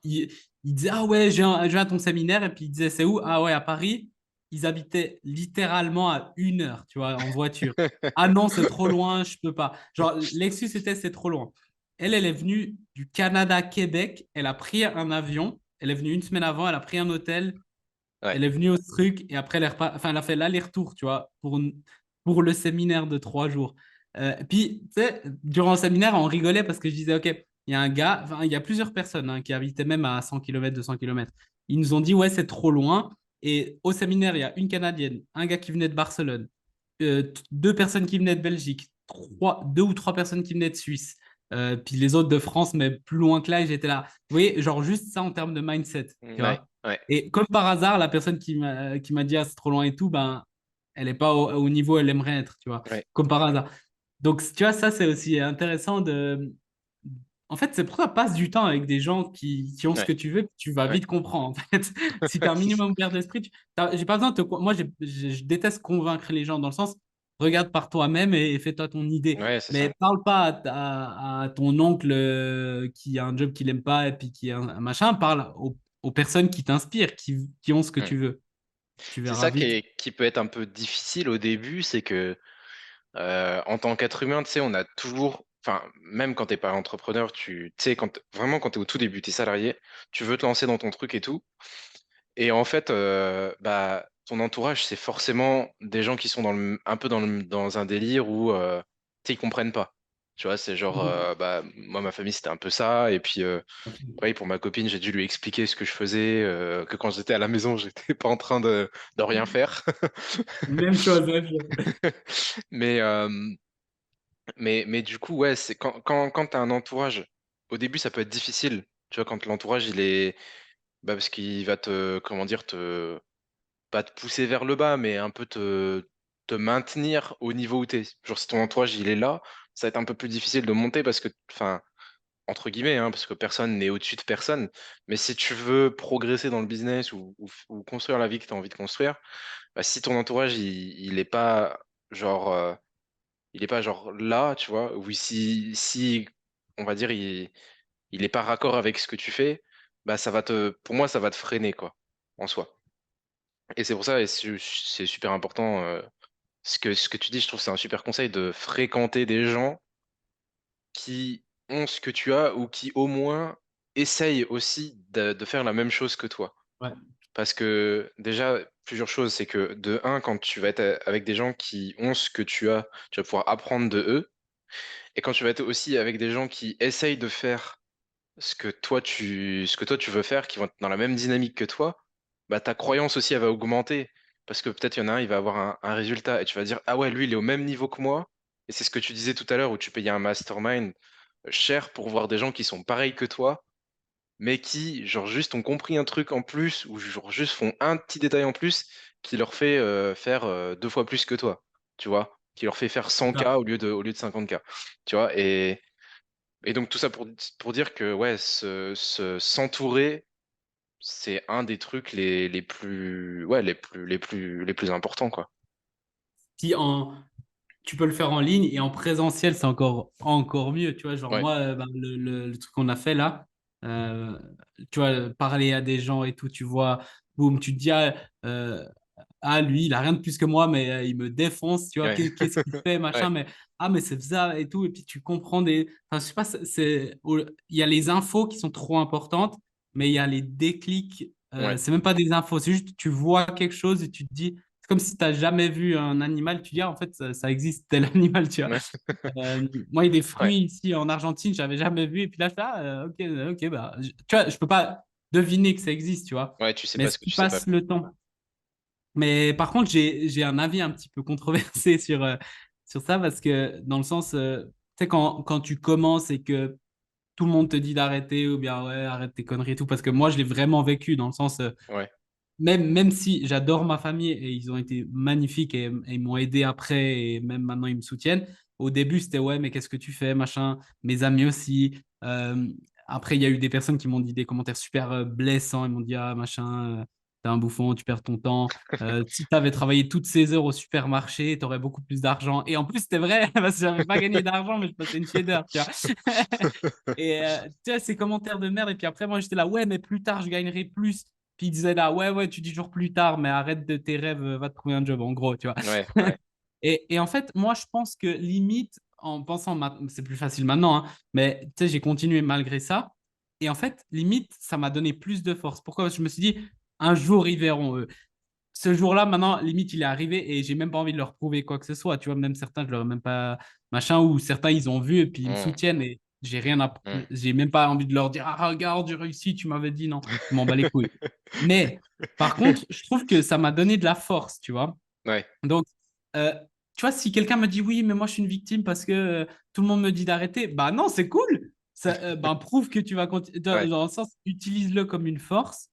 ils disaient, ah ouais, je viens à ton séminaire, et puis ils disaient, c'est où? Ah ouais, à Paris. Ils habitaient littéralement à 1 heure, tu vois, en voiture. Ah non, c'est trop loin, je peux pas. Genre, Lexus était, c'est trop loin. Elle est venue du Canada à Québec, elle a pris un avion, elle est venue une semaine avant, elle a pris un hôtel, ouais, elle est venue au truc, et après, enfin, elle a fait l'aller-retour, tu vois, pour le séminaire de 3 jours. Puis, tu sais, durant le séminaire, on rigolait parce que je disais, OK, il y a un gars, enfin, il y a plusieurs personnes hein, qui habitaient même à 100 km, 200 km. Ils nous ont dit, ouais, c'est trop loin. Et au séminaire, il y a une Canadienne, un gars qui venait de Barcelone, 2 personnes qui venaient de Belgique, 2 ou 3 personnes qui venaient de Suisse, puis les autres de France, mais plus loin que là, et j'étais là. Vous voyez, genre juste ça en termes de mindset, tu ouais, vois. ouais, Et comme par hasard, la personne qui m'a dit ah, c'est trop loin et tout, ben, elle n'est pas au niveau où elle aimerait être, tu vois. ouais, Comme par hasard. Donc, tu vois, ça, c'est aussi intéressant de. En fait, c'est pour ça, passe du temps avec des gens qui ont ce ouais, que tu veux, tu vas ouais. vite comprendre, en fait. Si tu as un C'est ça. minimum ouvert d'esprit, j'ai pas besoin de te. Moi, je déteste convaincre les gens dans le sens, regarde par toi-même et fais-toi ton idée. Ouais, c'est ça. Mais parle pas à ton oncle qui a un job qu'il aime pas et puis qui a un machin, parle aux personnes qui t'inspirent, qui ont ce que Hmm. tu veux. Tu C'est verras ça vite. qui peut être un peu difficile au début, c'est que en tant qu'être humain, tu sais, on a toujours, enfin, même quand t'es pas entrepreneur, tu sais, vraiment quand t'es au tout début, t'es salarié, tu veux te lancer dans ton truc et tout. Et en fait, bah, ton entourage, c'est forcément des gens qui sont un peu dans un délire où tu sais, ils comprennent pas. Tu vois, c'est genre, Mhm. bah, moi, ma famille, c'était un peu ça. Et puis, pareil, pour ma copine, j'ai dû lui expliquer ce que je faisais, que quand j'étais à la maison, j'étais pas en train de rien faire. Même chose, même chose. Mais, mais du coup, ouais, c'est quand tu as un entourage, au début, ça peut être difficile. Tu vois, quand l'entourage, il est. Bah, parce qu'il va comment dire, pas te pousser vers le bas, mais un peu te maintenir au niveau où tu es. Genre, si ton entourage, il est là, ça va être un peu plus difficile de monter parce que, enfin, entre guillemets, hein, parce que personne n'est au-dessus de personne. Mais si tu veux progresser dans le business ou construire la vie que tu as envie de construire, bah, si ton entourage, il est pas genre, il est pas genre là, tu vois, ou si on va dire, il est pas raccord avec ce que tu fais, bah, pour moi, ça va te freiner, quoi, en soi. Et c'est pour ça, et c'est super important, ce que tu dis, je trouve que c'est un super conseil de fréquenter des gens qui ont ce que tu as ou qui au moins essayent aussi de faire la même chose que toi. Ouais. Parce que déjà, plusieurs choses, c'est que de un, quand tu vas être avec des gens qui ont ce que tu vas pouvoir apprendre de eux. Et quand tu vas être aussi avec des gens qui essayent de faire ce que toi tu veux faire, qui vont être dans la même dynamique que toi, bah ta croyance aussi elle va augmenter. Parce que peut-être il y en a un, il va avoir un résultat et tu vas dire, ah ouais, lui il est au même niveau que moi. Et c'est ce que tu disais tout à l'heure où tu payais un mastermind cher pour voir des gens qui sont pareils que toi, mais qui, genre, juste ont compris un truc en plus ou genre juste font un petit détail en plus qui leur fait faire deux fois plus que toi, tu vois, qui leur fait faire 100K Ça. au lieu de 50K, tu vois. Et donc tout ça pour dire que ouais, s'entourer, c'est un des trucs les plus, ouais, les plus importants, quoi. Si en, Tu peux le faire en ligne et en présentiel, c'est encore mieux. Tu vois, genre Ouais, moi, ben, le truc qu'on a fait là, euh, tu vois, parler à des gens et tout, tu vois, boum, tu te dis, lui, il a rien de plus que moi, mais il me défonce, tu vois, ouais, qu'est-ce qu'il fait, machin, ouais, mais c'est ça et tout. Et puis tu comprends enfin, je sais pas, il y a les infos qui sont trop importantes, mais il y a les déclics, ouais, c'est même pas des infos, c'est juste tu vois quelque chose et tu te dis, c'est comme si tu n'as jamais vu un animal, tu dis, ah, en fait, ça existe, tel animal, tu vois. ouais, Moi, il y a des ouais, fruits ici en Argentine, j'avais jamais vu. Et puis là, je fais, ok, bah, tu vois, je peux pas deviner que ça existe, tu vois. ouais, tu sais Mais pas ce si que tu tu sais pas. passes le temps. Mais par contre, j'ai un avis un petit peu controversé sur ça parce que dans le sens, tu sais, quand tu commences et que tout le monde te dit d'arrêter ou bien ouais, arrête tes conneries et tout, parce que moi, je l'ai vraiment vécu dans le sens, Ouais, même si j'adore ma famille et ils ont été magnifiques et ils m'ont aidé après et même maintenant ils me soutiennent. Au début, c'était ouais, mais qu'est-ce que tu fais, machin. Mes amis aussi. Après, il y a eu des personnes qui m'ont dit des commentaires super blessants. Ils m'ont dit ah, machin, t'es un bouffon, tu perds ton temps. Si t'avais travaillé toutes ces heures au supermarché, t'aurais beaucoup plus d'argent. Et en plus, c'était vrai parce que j'avais pas gagné d'argent, mais je passais une chier d'heure, tu vois. Et tu vois, ces commentaires de merde. Et puis après, moi, j'étais là, ouais, mais plus tard, je gagnerai plus. Puis il disait là, ouais, tu dis toujours plus tard, mais arrête de tes rêves, va te trouver un job, en gros, tu vois. ouais, ouais, Et en fait, moi, je pense que limite, en pensant, c'est plus facile maintenant, hein, mais tu sais, j'ai continué malgré ça. Et en fait, limite, ça m'a donné plus de force. Pourquoi? Parce que je me suis dit, un jour, ils verront, eux. Ce jour-là, maintenant, limite, il est arrivé et j'ai même pas envie de leur prouver quoi que ce soit. Tu vois, même certains, je leur ai même pas machin, ou certains, ils ont vu et puis ils me Mmh, soutiennent et mmh. j'ai même pas envie de leur dire, ah, regarde, j'ai réussi, tu m'avais dit non. Je m'en bats les couilles. Mais par contre, je trouve que ça m'a donné de la force, tu vois. Ouais, Donc, euh, tu vois, si quelqu'un me dit oui, mais moi je suis une victime parce que tout le monde me dit d'arrêter, bah non, c'est cool. Ça, ben, prouve que tu vas continuer. ouais, Dans le sens, utilise-le comme une force.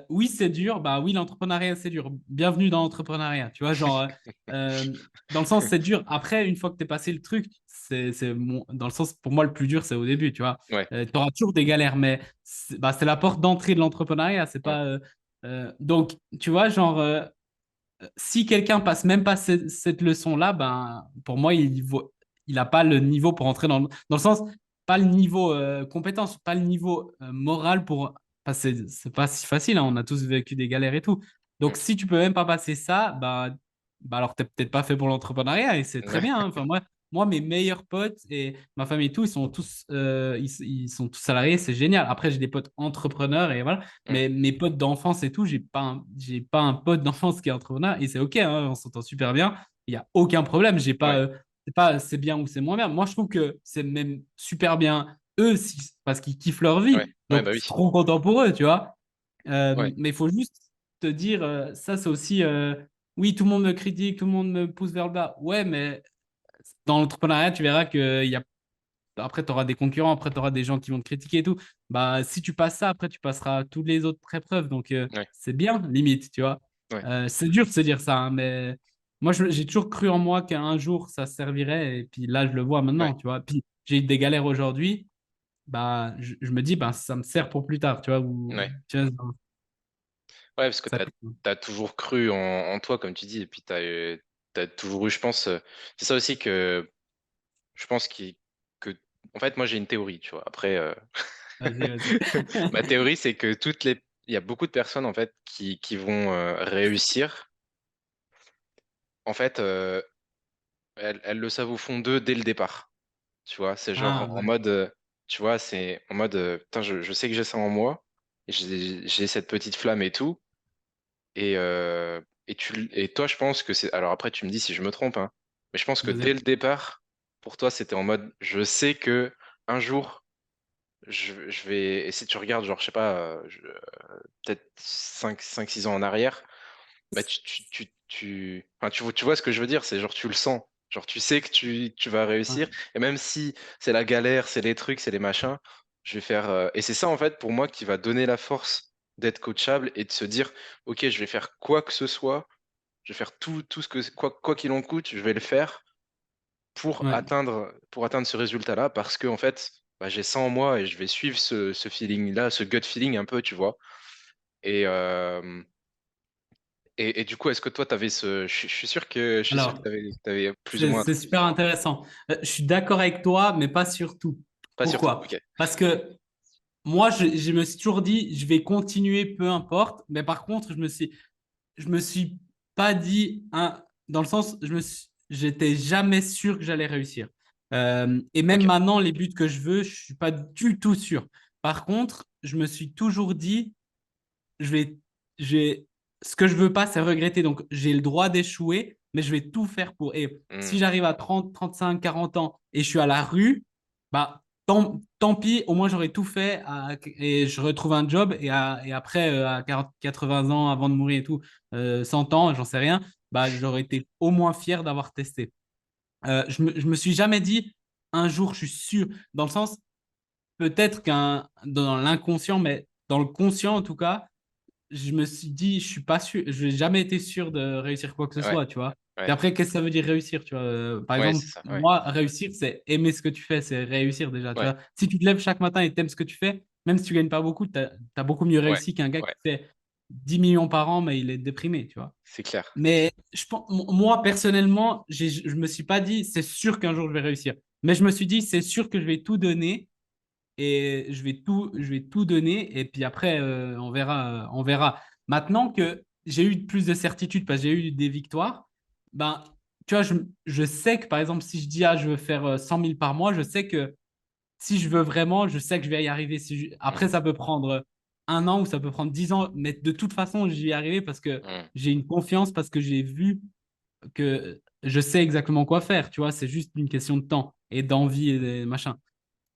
Oui, c'est dur. Bah oui, l'entrepreneuriat, c'est dur. Bienvenue dans l'entrepreneuriat. Tu vois, genre, dans le sens, c'est dur. Après, une fois que tu es passé le truc, dans le sens, pour moi, le plus dur, c'est au début, tu vois. ouais, Tu auras toujours des galères, mais c'est la porte d'entrée de l'entrepreneuriat. C'est ouais, pas. Donc, tu vois, genre, si quelqu'un passe même pas cette leçon-là, ben, pour moi, il n'a pas le niveau pour entrer dans le sens, pas le niveau compétence, pas le niveau moral pour. Parce que c'est pas si facile, hein, on a tous vécu des galères et tout. Donc, mmh, si tu peux même pas passer ça, bah alors t'es peut-être pas fait pour l'entrepreneuriat et c'est très ouais, bien, hein. Enfin, moi, mes meilleurs potes et ma famille et tout, ils sont tous salariés, c'est génial. Après, j'ai des potes entrepreneurs et voilà. mmh, Mais mes potes d'enfance et tout, j'ai pas un pote d'enfance qui est entrepreneur et c'est OK, hein, on s'entend super bien. Il n'y a aucun problème. J'ai pas, ouais, c'est pas c'est bien ou c'est moins bien. Moi, je trouve que c'est même super bien eux parce qu'ils kiffent leur ouais, vie. ouais, Donc, bah je oui, suis trop content pour eux, tu vois. ouais, Mais il faut juste te dire, ça, c'est aussi, oui, tout le monde me critique, tout le monde me pousse vers le bas. Ouais, mais dans l'entrepreneuriat, tu verras qu'il y a après, tu auras des concurrents, après, tu auras des gens qui vont te critiquer et tout. Bah, si tu passes ça, après, tu passeras toutes les autres épreuves. Donc, ouais, c'est bien, limite, tu vois. ouais. C'est dur de se dire ça, hein, mais. Moi, j'ai toujours cru en moi qu'un jour, ça servirait. Et puis là, je le vois Ouais, maintenant, tu vois. Puis j'ai eu des galères aujourd'hui. Bah, je me dis, bah, ça me sert pour plus tard, tu vois. ouais. Tu vois, Ouais, parce que ça- t'as toujours cru en toi, comme tu dis, et puis t'as toujours eu, je pense, c'est ça aussi que je pense que, en fait, moi j'ai une théorie, tu vois. Après, Vas-y, vas-y. ma théorie, c'est que il y a beaucoup de personnes, en fait, qui vont réussir. En fait, elles le savent au fond d'eux dès le départ. Tu vois, c'est genre Ah, en ouais. mode, tu vois, c'est en mode, putain, je sais que j'ai ça en moi, et j'ai cette petite flamme et tout. Et toi, je pense que c'est. Alors après, tu me dis si je me trompe, hein, mais je pense que dès Vas-y. le départ, pour toi, c'était en mode, je sais que un jour, je vais. Et si tu regardes, genre, je sais pas, peut-être 6 ans en arrière, bah, enfin, tu vois ce que je veux dire, c'est genre, tu le sens. Genre, tu sais que tu vas Ouais, réussir. Et même si c'est la galère, c'est les trucs, c'est les machins, je vais faire. Et c'est ça, en fait, pour moi, qui va donner la force d'être coachable et de se dire, OK, je vais faire quoi que ce soit, je vais faire tout ce que, quoi qu'il en coûte, je vais le faire ouais. pour atteindre ce résultat-là, parce que, en fait, bah, j'ai ça en moi et je vais suivre ce feeling-là, ce gut feeling un peu, tu vois. Et, euh, et du coup, est-ce que toi, tu avais je suis sûr que Alors, tu avais plus ou c'est moins un c'est truc super différent. intéressant. Je suis d'accord avec toi, mais pas sur tout. Pas sur tout. Pourquoi? OK. Parce que moi, je me suis toujours dit, je vais continuer, peu importe. Mais par contre, je me suis pas dit, dans le sens, j'étais jamais sûr que j'allais réussir. Et même OK. maintenant, les buts que je veux, je suis pas du tout sûr. Par contre, je me suis toujours dit, je vais, ce que je veux pas, c'est regretter. Donc, j'ai le droit d'échouer, mais je vais tout faire pour. Et si Hmm. j'arrive à 30, 35, 40 ans et je suis à la rue, bah, tant pis, au moins j'aurais tout fait et je retrouve un job. Et après, à 40, 80 ans, avant de mourir et tout, 100 ans, j'en sais rien, bah, j'aurais été au moins fier d'avoir testé. Je me suis jamais dit, un jour, je suis sûr, dans le sens, peut-être dans l'inconscient, mais dans le conscient en tout cas, je me suis dit, je suis pas sûr, je n'ai jamais été sûr de réussir quoi que ce Ouais. soit, tu vois. Puis Ouais. après, qu'est-ce que ça veut dire réussir, tu vois? Par Ouais, exemple, c'est ça. Ouais. moi, réussir, c'est aimer ce que tu fais, c'est réussir déjà, tu Ouais. vois. Si tu te lèves chaque matin et t'aimes ce que tu fais, même si tu gagnes pas beaucoup, tu as beaucoup mieux Ouais. réussi qu'un gars Ouais. qui fait 10 millions par an, mais il est déprimé, tu vois. C'est clair. Mais je pense, moi, personnellement, je me suis pas dit, c'est sûr qu'un jour je vais réussir. Mais je me suis dit, c'est sûr que je vais tout donner et je vais tout donner et puis après on verra, on verra. Maintenant que j'ai eu plus de certitude parce que j'ai eu des victoires, ben tu vois, je sais que par exemple si je dis ah je veux faire 100 000 par mois, je sais que si je veux vraiment, je sais que je vais y arriver. Après Hmm. ça peut prendre un an ou ça peut prendre 10 ans, mais de toute façon je vais y arriver parce que Hmm. j'ai une confiance parce que j'ai vu que je sais exactement quoi faire. Tu vois, c'est juste une question de temps et d'envie et de machin.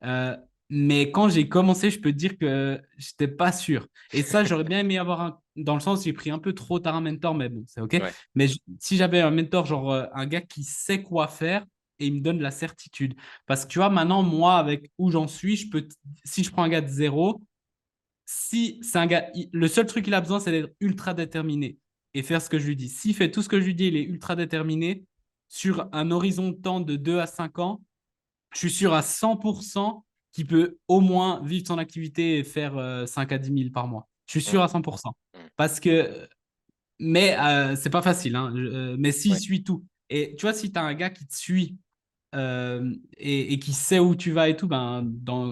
Euh, mais quand j'ai commencé, je peux te dire que j'étais pas sûr. Et ça, j'aurais bien aimé avoir dans le sens, j'ai pris un peu trop tard un mentor, mais bon, c'est OK. Ouais. Mais si j'avais un mentor, genre un gars qui sait quoi faire et il me donne la certitude. Parce que tu vois, maintenant, moi, avec où j'en suis, si je prends un gars de zéro, si c'est un gars, le seul truc qu'il a besoin, c'est d'être ultra déterminé et faire ce que je lui dis. S'il fait tout ce que je lui dis, il est ultra déterminé sur un horizon de temps de 2 à 5 ans, je suis sûr à 100% qu'il peut au moins vivre son activité et faire 5 à 10 000 par mois. Je suis sûr Hmm. à 100%. Hmm. Parce que, mais c'est pas facile, hein, mais s'il Ouais. suit tout. Et tu vois, si tu as un gars qui te suit et qui sait où tu vas et tout, ben,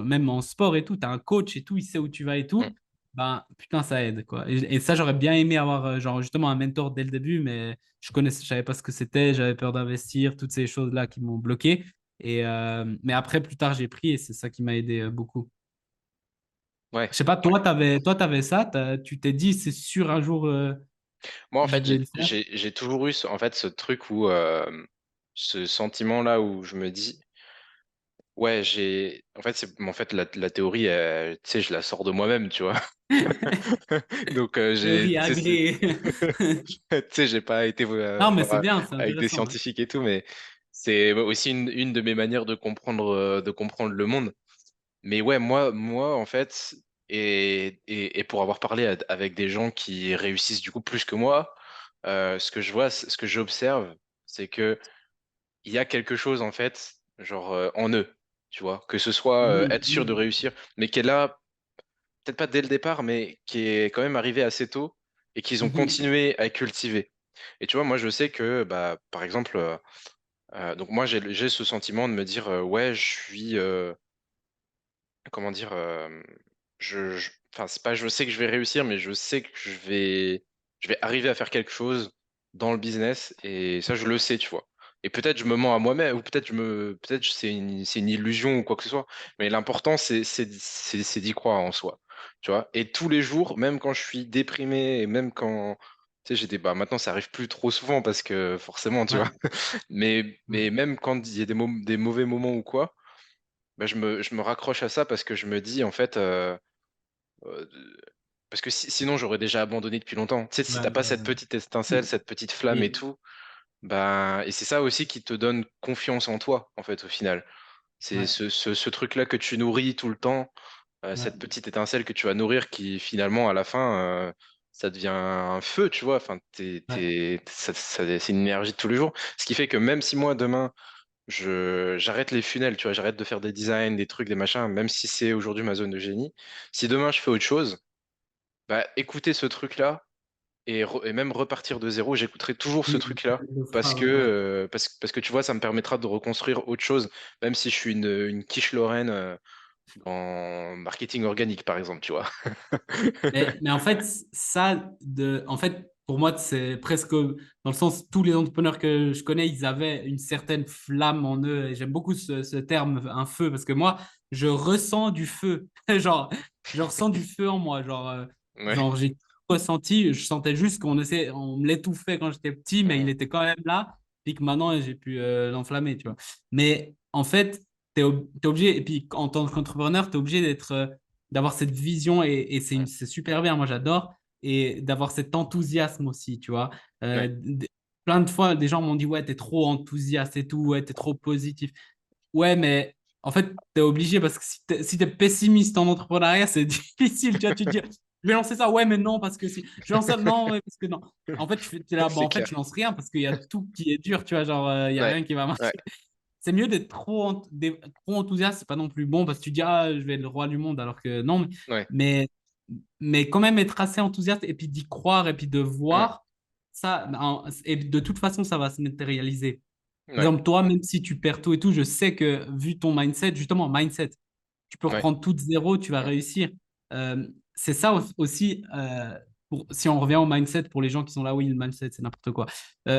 même en sport et tout, tu as un coach et tout, il sait où tu vas et Hmm. tout, ben, putain, ça aide, quoi. Et ça, j'aurais bien aimé avoir, genre, justement, un mentor dès le début, mais je savais pas ce que c'était, j'avais peur d'investir, toutes ces choses-là qui m'ont bloqué. Mais après, plus tard, j'ai pris et c'est ça qui m'a aidé beaucoup. Ouais. Je sais pas, Ouais. toi, t'avais ça, tu t'es dit, c'est sûr, un jour, Moi, en je fait, vais le faire. j'ai toujours eu en fait, ce truc où, ce sentiment-là où je me dis, ouais, en fait, en fait, la théorie, tu sais, je la sors de moi-même, tu vois. Donc, Théorie agréée. tu sais, j'ai pas été Non, mais voir c'est bien, c'est avec des intéressant, hein. scientifiques et tout, mais c'est aussi une de mes manières de comprendre le monde. Mais ouais, moi, en fait, et pour avoir parlé avec des gens qui réussissent du coup plus que moi, ce que je vois, ce que j'observe, c'est que il y a quelque chose en fait, genre en eux, tu vois, que ce soit Mhm, être sûr de mhm, réussir, mais qui est là, peut-être pas dès le départ, mais qui est quand même arrivé assez tôt et qu'ils ont mhm, continué à cultiver. Et tu vois, moi je sais que, bah, par exemple, donc moi j'ai ce sentiment de me dire, ouais, je suis, comment dire, enfin, c'est pas, je sais que je vais réussir, mais je sais que je vais arriver à faire quelque chose dans le business et ça, je le sais, tu vois. Et peut-être je me mens à moi-même ou peut-être c'est une illusion ou quoi que ce soit. Mais l'important, c'est d'y croire en soi, tu vois. Et tous les jours, même quand je suis déprimé et même quand, tu sais, bah, maintenant, ça arrive plus trop souvent parce que forcément, tu ouais, vois. ouais, Mais même quand il y a des mauvais moments ou quoi, bah, je me raccroche à ça parce que je me dis, en fait, euh, parce que sinon j'aurais déjà abandonné depuis longtemps. Tu sais, si ouais, t'as pas ouais, cette ouais. petite étincelle, cette petite flamme et Et, tout, bah, et c'est ça aussi qui te donne confiance en toi, en fait, au final. C'est ouais, ce truc-là que tu nourris tout le temps, ouais, cette petite étincelle que tu vas nourrir qui finalement, à la fin, ça devient un feu, tu vois. Enfin, ouais, c'est une énergie de tous les jours. Ce qui fait que même si moi, demain, j'arrête les funnels, tu vois, j'arrête de faire des designs, des trucs, des machins, même si c'est aujourd'hui ma zone de génie. Si demain je fais autre chose, bah écouter ce truc-là et même repartir de zéro, j'écouterai toujours ce il truc-là le fera, ouais, ouais. parce que tu vois, ça me permettra de reconstruire autre chose, même si je suis une quiche Lorraine en marketing organique, par exemple, tu vois. Mais en fait, en fait, pour moi, c'est presque dans le sens, tous les entrepreneurs que je connais, ils avaient une certaine flamme en eux. Et j'aime beaucoup ce terme, un feu, parce que moi, je ressens du feu. Genre, je ressens du feu en moi. Ouais, Genre j'ai tout ressenti. Je sentais juste on me l'étouffait quand j'étais petit, mais il ouais, était quand même là. Puis que maintenant, j'ai pu l'enflammer, tu vois. Mais en fait, t'es obligé, et puis en tant qu'entrepreneur, tu es obligé d'avoir cette vision et ouais, c'est super bien, moi j'adore, et d'avoir cet enthousiasme aussi, tu vois. Euh, ouais, d- Plein de fois, des gens m'ont dit, ouais, t'es trop enthousiaste et tout, ouais, t'es trop positif. Ouais, mais en fait, t'es obligé parce que si t'es pessimiste en entrepreneuriat, c'est difficile, tu vois, tu te dis, je vais lancer ça, ouais, mais non, parce que si, je vais lancer ça, non, ouais, parce que non. En fait, tu es là, bon, c'est en fait, clair. je lance rien parce qu'il y a tout qui est dur, tu vois, genre, il y a Ouais, rien qui va ouais, marcher. C'est mieux d'être trop enthousiaste, c'est pas non plus bon parce que tu dis ah je vais être le roi du monde alors que non, ouais, mais mais quand même être assez enthousiaste et puis d'y croire et puis de ouais, voir ça et de toute façon ça va se matérialiser. Par ouais, exemple toi même si tu perds tout et tout, je sais que vu ton mindset, justement mindset, tu peux ouais, reprendre tout de zéro, tu vas ouais, réussir. C'est ça aussi, si on revient au mindset pour les gens qui sont là, oui, le mindset, c'est n'importe quoi.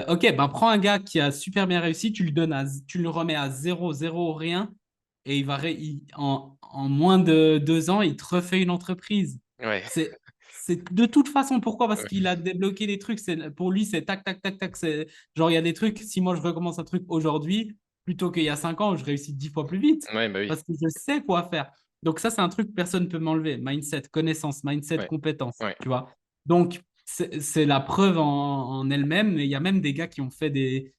Ok, ben prends un gars qui a super bien réussi, tu le remets à zéro, zéro, rien, et en moins de 2 ans, il te refait une entreprise. ouais, C'est de toute façon, pourquoi? Parce ouais, qu'il a débloqué des trucs. Pour lui, c'est tac, tac, tac, tac. Genre, il y a des trucs, si moi je recommence un truc aujourd'hui, plutôt qu'il y a 5 ans, je réussis 10 fois plus vite ouais, bah oui, parce que je sais quoi faire. Donc ça, c'est un truc que personne ne peut m'enlever. Mindset, connaissance, mindset, ouais, compétence, ouais, tu vois. Donc, c'est la preuve en elle-même. Mais il y a même des gars qui ont fait des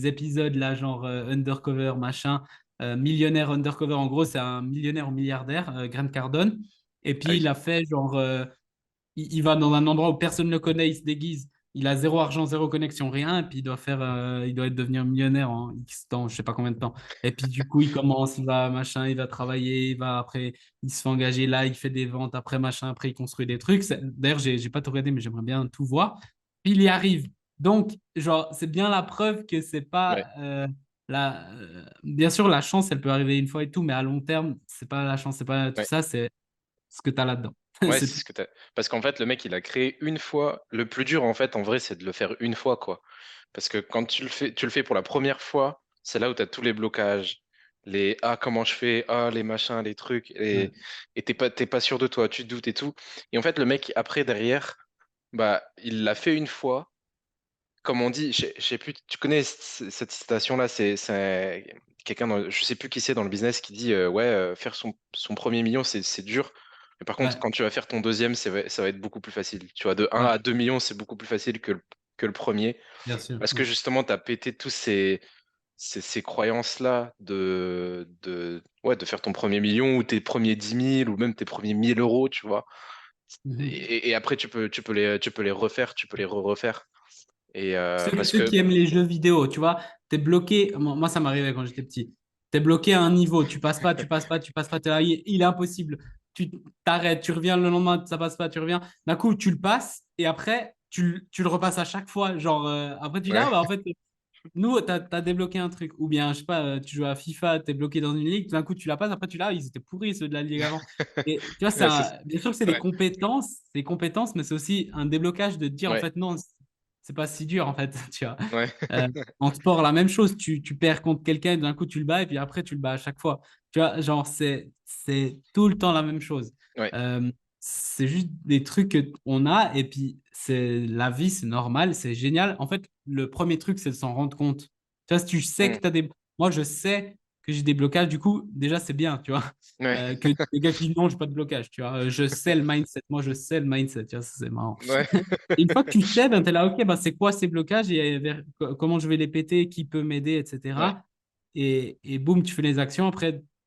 épisodes là, genre Undercover, machin, millionnaire Undercover. En gros, c'est un millionnaire ou milliardaire, Grant Cardone. Et ah puis, oui, il a fait genre, il va dans un endroit où personne ne le connaît, il se déguise. Il a zéro argent, zéro connexion, rien. Et puis il doit devenir millionnaire en X temps, je sais pas combien de temps. Et puis du coup, il commence, il va machin, il va travailler, après, il se fait engager là, il fait des ventes, après machin, après il construit des trucs. D'ailleurs, j'ai pas tout regardé, mais j'aimerais bien tout voir. Puis il y arrive. Donc, genre, c'est bien la preuve que c'est pas ouais, bien sûr, la chance, elle peut arriver une fois et tout, mais à long terme, c'est pas la chance, c'est pas tout ouais. ça, c'est ce que tu as là-dedans. Ouais, C'est c'est tout. ce que t'as. Parce qu'en fait, le mec, il a créé une fois. Le plus dur, en fait, en vrai, c'est de le faire une fois, quoi. Parce que quand tu le fais pour la première fois, c'est là où tu as tous les blocages. Les ah, comment je fais, ah, les machins, les trucs. Ouais. Et t'es pas sûr de toi, tu te doutes et tout. Et en fait, le mec, après, derrière, bah, il l'a fait une fois. Comme on dit, je sais plus, tu connais cette citation-là, c'est quelqu'un, je sais plus qui c'est dans le business qui dit ouais, faire son premier million, c'est dur. Mais par contre, Ouais, quand tu vas faire ton deuxième, ça va être beaucoup plus facile. Tu vois, de un ouais, à 2 millions, c'est beaucoup plus facile que le premier. bien sûr. Parce que Ouais. justement, tu as pété tous ces croyances-là ouais, de faire ton premier million ou tes premiers 10 000 ou même tes premiers 1 000 euros, tu vois. Mhm. Et après, tu peux les refaire, tu peux les re-refaire. Et parce Ceux que, qui aiment les jeux vidéo, tu vois, t'es bloqué. Moi, ça m'arrivait quand j'étais petit. T'es bloqué à un niveau, tu passes pas, tu passes pas, tu passes pas. T'es là, il est impossible. Tu t'arrêtes, tu reviens le lendemain, ça passe pas, tu reviens. D'un coup, tu le passes et après, tu le repasses à chaque fois. Genre, après, tu dis, ouais, ah, bah, en fait, nous, t'as débloqué un truc. Ou bien, je sais pas, tu joues à FIFA, t'es bloqué dans une ligue, d'un coup, tu la passes, après, tu l'as, ils étaient pourris, ceux de la ligue avant. Et tu vois, ouais, bien sûr que c'est ouais, des compétences, mais c'est aussi un déblocage de te dire, en ouais, fait, non, c'est pas si dur, en fait, tu vois. ouais, Euh, En sport, la même chose, tu perds contre quelqu'un, d'un coup, tu le bats, et puis après, tu le bats à chaque fois. Tu vois, genre, c'est tout le temps la même chose. ouais, Euh, c'est juste des trucs qu'on a, et puis c'est la vie, c'est normal, c'est génial. En fait, le premier truc, c'est de s'en rendre compte. Tu vois, si tu sais que mm, tu as des. Moi, je sais que j'ai des blocages, du coup, déjà, c'est bien, tu vois. ouais, Que les gars qui disent non, j'ai pas de blocage, tu vois. Je sais le mindset, moi, je sais le mindset, tu vois, ça, c'est marrant. ouais, Et une fois que tu sais, ben, tu es là, ok, ben, c'est quoi ces blocages et comment je vais les péter, qui peut m'aider, ouais, etc. Et boum, tu fais les actions.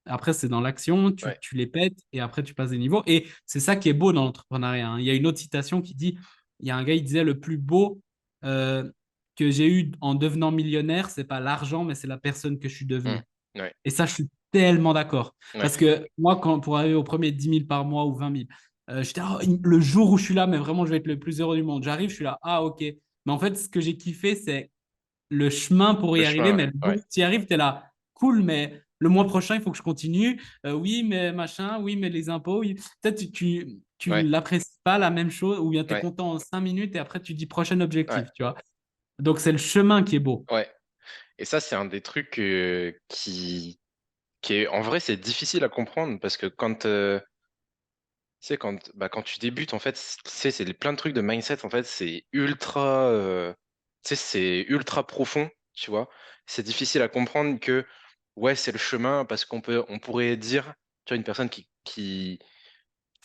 Après c'est dans l'action, tu, ouais, tu les pètes et après, tu passes des niveaux. Et c'est ça qui est beau dans l'entrepreneuriat, hein. Il y a une autre citation qui dit, il y a un gars, il disait, le plus beau euh, que j'ai eu en devenant millionnaire, c'est pas l'argent, mais c'est la personne que je suis mm, devenu. ouais, Et ça, je suis tellement d'accord. ouais, Parce que moi, pour arriver au premier 10 000 par mois ou 20 000, j'étais, oh, le jour où je suis là, mais vraiment, je vais être le plus heureux du monde. J'arrive, je suis là, ah, ok. Mais en fait, ce que j'ai kiffé, c'est le chemin pour le y arriver. chemin, Mais ouais, le jour ouais, où tu y arrives, tu es là, cool, mais le mois prochain, il faut que je continue. Oui, mais machin, oui, mais les impôts. Oui. Peut-être tu ouais, l'apprécies pas la même chose, ou bien tu es ouais, content en 5 minutes et après, tu dis prochain ouais, objectif, tu vois. Donc, c'est le chemin qui est beau. ouais. Et ça, c'est un des trucs qui est, en vrai, c'est difficile à comprendre parce que quand tu débutes, en fait, c'est plein de trucs de mindset, en fait, c'est ultra profond, tu vois. C'est difficile à comprendre que, ouais, c'est le chemin parce on pourrait dire, tu vois, une personne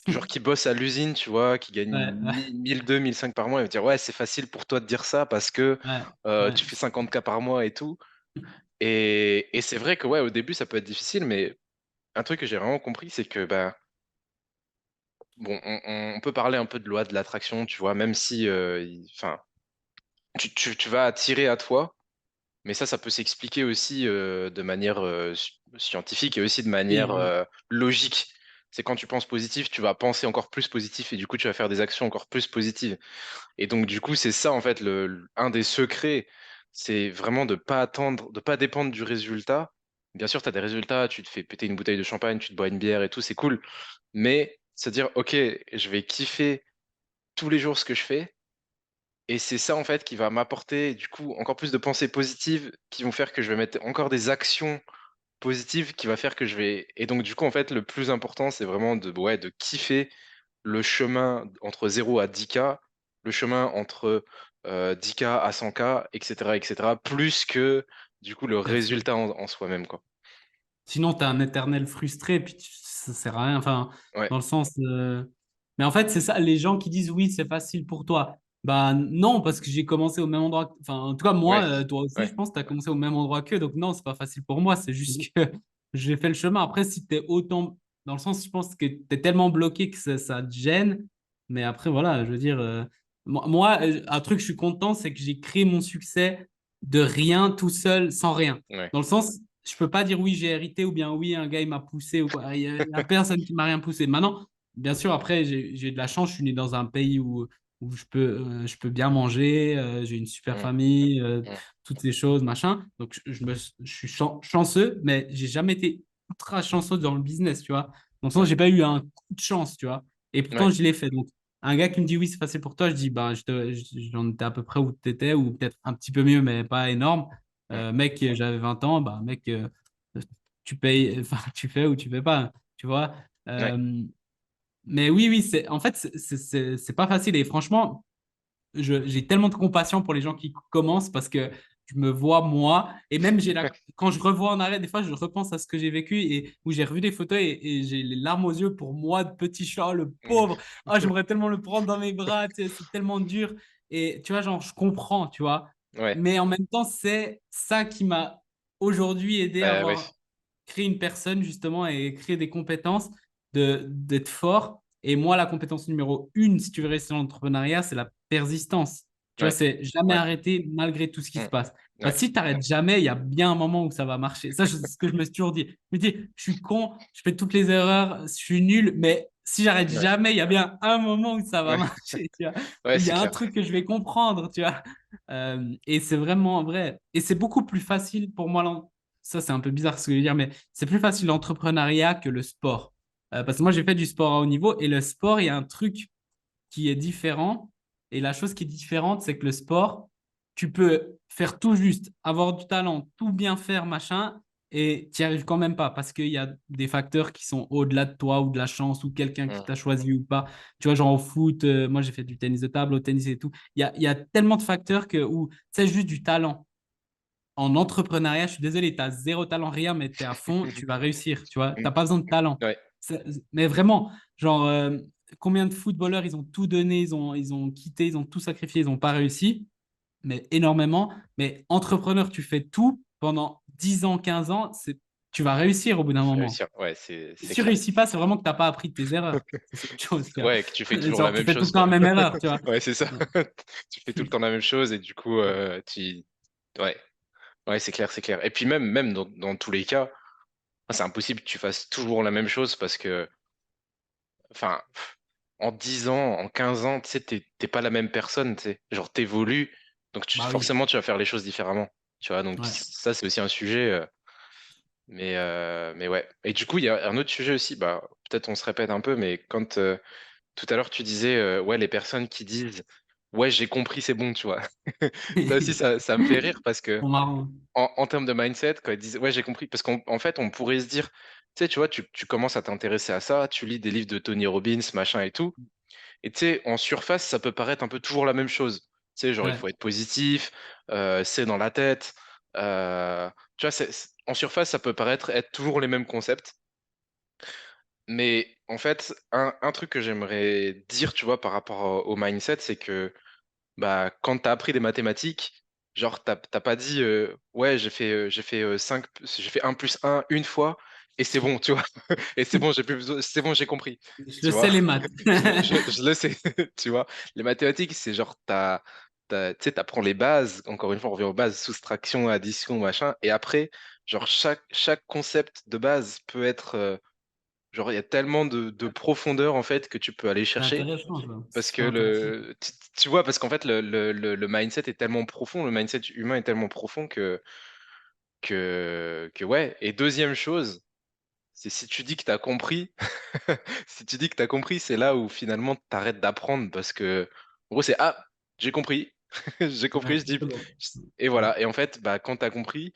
genre qui bosse à l'usine, tu vois, qui gagne Ouais, ouais, 1002, 1005 par mois, elle va dire, ouais, c'est facile pour toi de dire ça parce que ouais, ouais. tu fais 50K par mois et tout. Et c'est vrai que, ouais, au début, ça peut être difficile, mais un truc que j'ai vraiment compris, c'est que, bah, bon, on peut parler un peu de loi de l'attraction, tu vois, même si, enfin, tu vas attirer à toi, mais ça peut s'expliquer aussi de manière scientifique et aussi de manière Oui, oui. logique. C'est quand tu penses positif, tu vas penser encore plus positif et du coup, tu vas faire des actions encore plus positives. Et donc, du coup, c'est ça, en fait, un des secrets, c'est vraiment de pas attendre, de pas dépendre du résultat. Bien sûr, tu as des résultats, tu te fais péter une bouteille de champagne, tu te bois une bière et tout, c'est cool. Mais se dire, OK, je vais kiffer tous les jours ce que je fais. Et c'est ça, en fait, qui va m'apporter, du coup, encore plus de pensées positives qui vont faire que je vais mettre encore des actions positives qui va faire que je vais. Et donc, du coup, en fait, le plus important, c'est vraiment ouais, de kiffer le chemin entre 0 à 10K, le chemin entre 10K à 100K, etc., etc., plus que, du coup, le Bien sûr. résultat en soi-même, quoi. Sinon, tu es un éternel frustré, puis ça sert à rien. Enfin, Ouais, dans le sens. Mais en fait, c'est ça, les gens qui disent oui, c'est facile pour toi. Bah non, parce que j'ai commencé au même endroit. Enfin, en tout cas, moi, ouais, toi aussi, ouais, je pense que tu as commencé au même endroit qu'eux. Donc non, c'est pas facile pour moi. C'est juste que j'ai fait le chemin. Après, si tu es autant. Dans le sens, je pense que tu es tellement bloqué que ça te gêne. Mais après, voilà, je veux dire. Un truc, je suis content, c'est que j'ai créé mon succès de rien tout seul, sans rien. ouais, Dans le sens, je peux pas dire oui, j'ai hérité ou bien oui, un gars il m'a poussé ou quoi. Il y a personne qui m'a rien poussé. Maintenant, bien sûr, après, j'ai de la chance. Je suis né dans un pays où je peux bien manger. J'ai une super mm, famille, mm, toutes ces choses, machin. Donc, je suis chanceux, mais j'ai jamais été ultra chanceux dans le business, tu vois. Dans le sens, mm, j'ai pas eu un coup de chance, tu vois. Et pourtant, ouais, je l'ai fait. Donc, un gars qui me dit oui, c'est facile pour toi, je dis, bah, j'en étais à peu près où tu étais, ou peut-être un petit peu mieux, mais pas énorme. mm, Mec, j'avais 20 ans, bah, mec, tu payes, enfin, tu fais ou tu fais pas, tu vois. ouais, Mais oui, oui, en fait, c'est pas facile. Et franchement, j'ai tellement de compassion pour les gens qui commencent parce que je me vois moi, et même quand je revois en arrêt, des fois, je repense à ce que j'ai vécu et où j'ai revu des photos et j'ai les larmes aux yeux pour moi, de petit chat, le pauvre. Ah, j'aimerais tellement le prendre dans mes bras, tu sais, c'est tellement dur. Et tu vois, genre, je comprends, tu vois. ouais, Mais en même temps, c'est ça qui m'a aujourd'hui aidé à bah ouais, avoir créé une personne, justement, et créer des compétences d'être fort. Et moi, la compétence numéro une, si tu veux réussir dans l'entrepreneuriat, c'est la persistance. Tu vois, Ouais, c'est jamais ouais, arrêter malgré tout ce qui se mm, passe. Parce ouais, que si tu n'arrêtes jamais, il y a bien un moment où ça va marcher. Ça, c'est ce que je me suis toujours dit. Je me dis, je suis con, je fais toutes les erreurs, je suis nul, mais si j'arrête ouais, jamais, il y a bien un moment où ça va ouais, marcher, tu vois, ouais, où il y c'est a un clair. truc que je vais comprendre, tu vois. Et c'est vraiment vrai. Et c'est beaucoup plus facile pour moi. Ça, c'est un peu bizarre ce que je veux dire, mais c'est plus facile l'entrepreneuriat que le sport. Parce que moi, j'ai fait du sport à haut niveau et le sport, il y a un truc qui est différent. Et la chose qui est différente, c'est que le sport, tu peux faire tout juste, avoir du talent, tout bien faire, machin, et tu n'y arrives quand même pas parce qu'il y a des facteurs qui sont au-delà de toi ou de la chance ou quelqu'un qui Mm. t'a choisi ou pas. Tu vois, genre au foot, moi j'ai fait du tennis de table, au tennis et tout. Il y a tellement de facteurs que où c'est juste du talent. En entrepreneuriat, je suis désolé, tu as zéro talent, rien, mais tu es à fond, tu vas réussir, tu vois. Tu Mm. n'as pas besoin de talent. Ouais, Mais vraiment, genre, combien de footballeurs, ils ont tout donné, ils ont quitté, ils ont tout sacrifié, ils n'ont pas réussi, mais énormément. Mais entrepreneur, tu fais tout pendant 10 ans, 15 ans, tu vas réussir au bout d'un moment. réussir, ouais, Si c'est tu clair. réussis pas, c'est vraiment que tu n'as pas appris de tes erreurs. C'est autre chose, tu vois. Ouais, que tu fais toujours la Genre, tu même fais tout chose, le temps quoi. la même erreur, tu vois. Ouais, c'est ça. Ouais. Tu fais tout le temps la même chose et du coup, ouais, ouais, c'est clair, c'est clair. Et puis même dans tous les cas, c'est impossible que tu fasses toujours la même chose parce que, enfin, en 10 ans, en 15 ans, tu sais, t'es pas la même personne, tu sais. Genre, t'évolues, donc Bah oui, forcément, tu vas faire les choses différemment. Tu vois, donc ouais. ça, c'est aussi un sujet. Mais ouais. Et du coup, il y a un autre sujet aussi, bah, peut-être on se répète un peu, mais quand tout à l'heure tu disais, ouais, les personnes qui disent, ouais, j'ai compris, c'est bon, tu vois. Ça aussi, ça me fait rire parce que Bon, marrant. en termes de mindset, quand ils disent, ouais, j'ai compris, parce qu'en fait, on pourrait se dire, tu vois, tu commences à t'intéresser à ça, tu lis des livres de Tony Robbins, machin et tout, et tu sais, en surface, ça peut paraître un peu toujours la même chose. Tu sais, genre, il Ouais, faut être positif, c'est dans la tête. Tu vois, en surface, ça peut paraître être toujours les mêmes concepts. Mais en fait, un truc que j'aimerais dire, tu vois, par rapport au mindset, c'est que bah, quand tu as appris des mathématiques, genre, t'as pas dit, ouais, j'ai fait un plus un une fois, et c'est bon, tu vois. Et c'est bon, j'ai plus besoin, c'est bon, j'ai compris, je le tu vois. sais, les maths. Je le sais, tu vois. Les mathématiques, c'est genre, tu sais, t'apprends les bases, encore une fois, on revient aux bases, soustraction, addition, machin, et après, genre, chaque concept de base peut être, genre, il y a tellement de profondeur, en fait, que tu peux aller C'est chercher. intéressant, ça. C'est Parce que super intéressant. tu vois, parce qu'en fait, le mindset est tellement profond, le mindset humain est tellement profond que ouais. Et deuxième chose, c'est si tu dis que tu as compris, si tu dis que tu as compris, c'est là où finalement tu arrêtes d'apprendre parce que, en gros, c'est ah, j'ai compris, j'ai Ouais, compris, je dis, c'est bon. et Ouais. voilà. Et en fait, bah, quand tu as compris,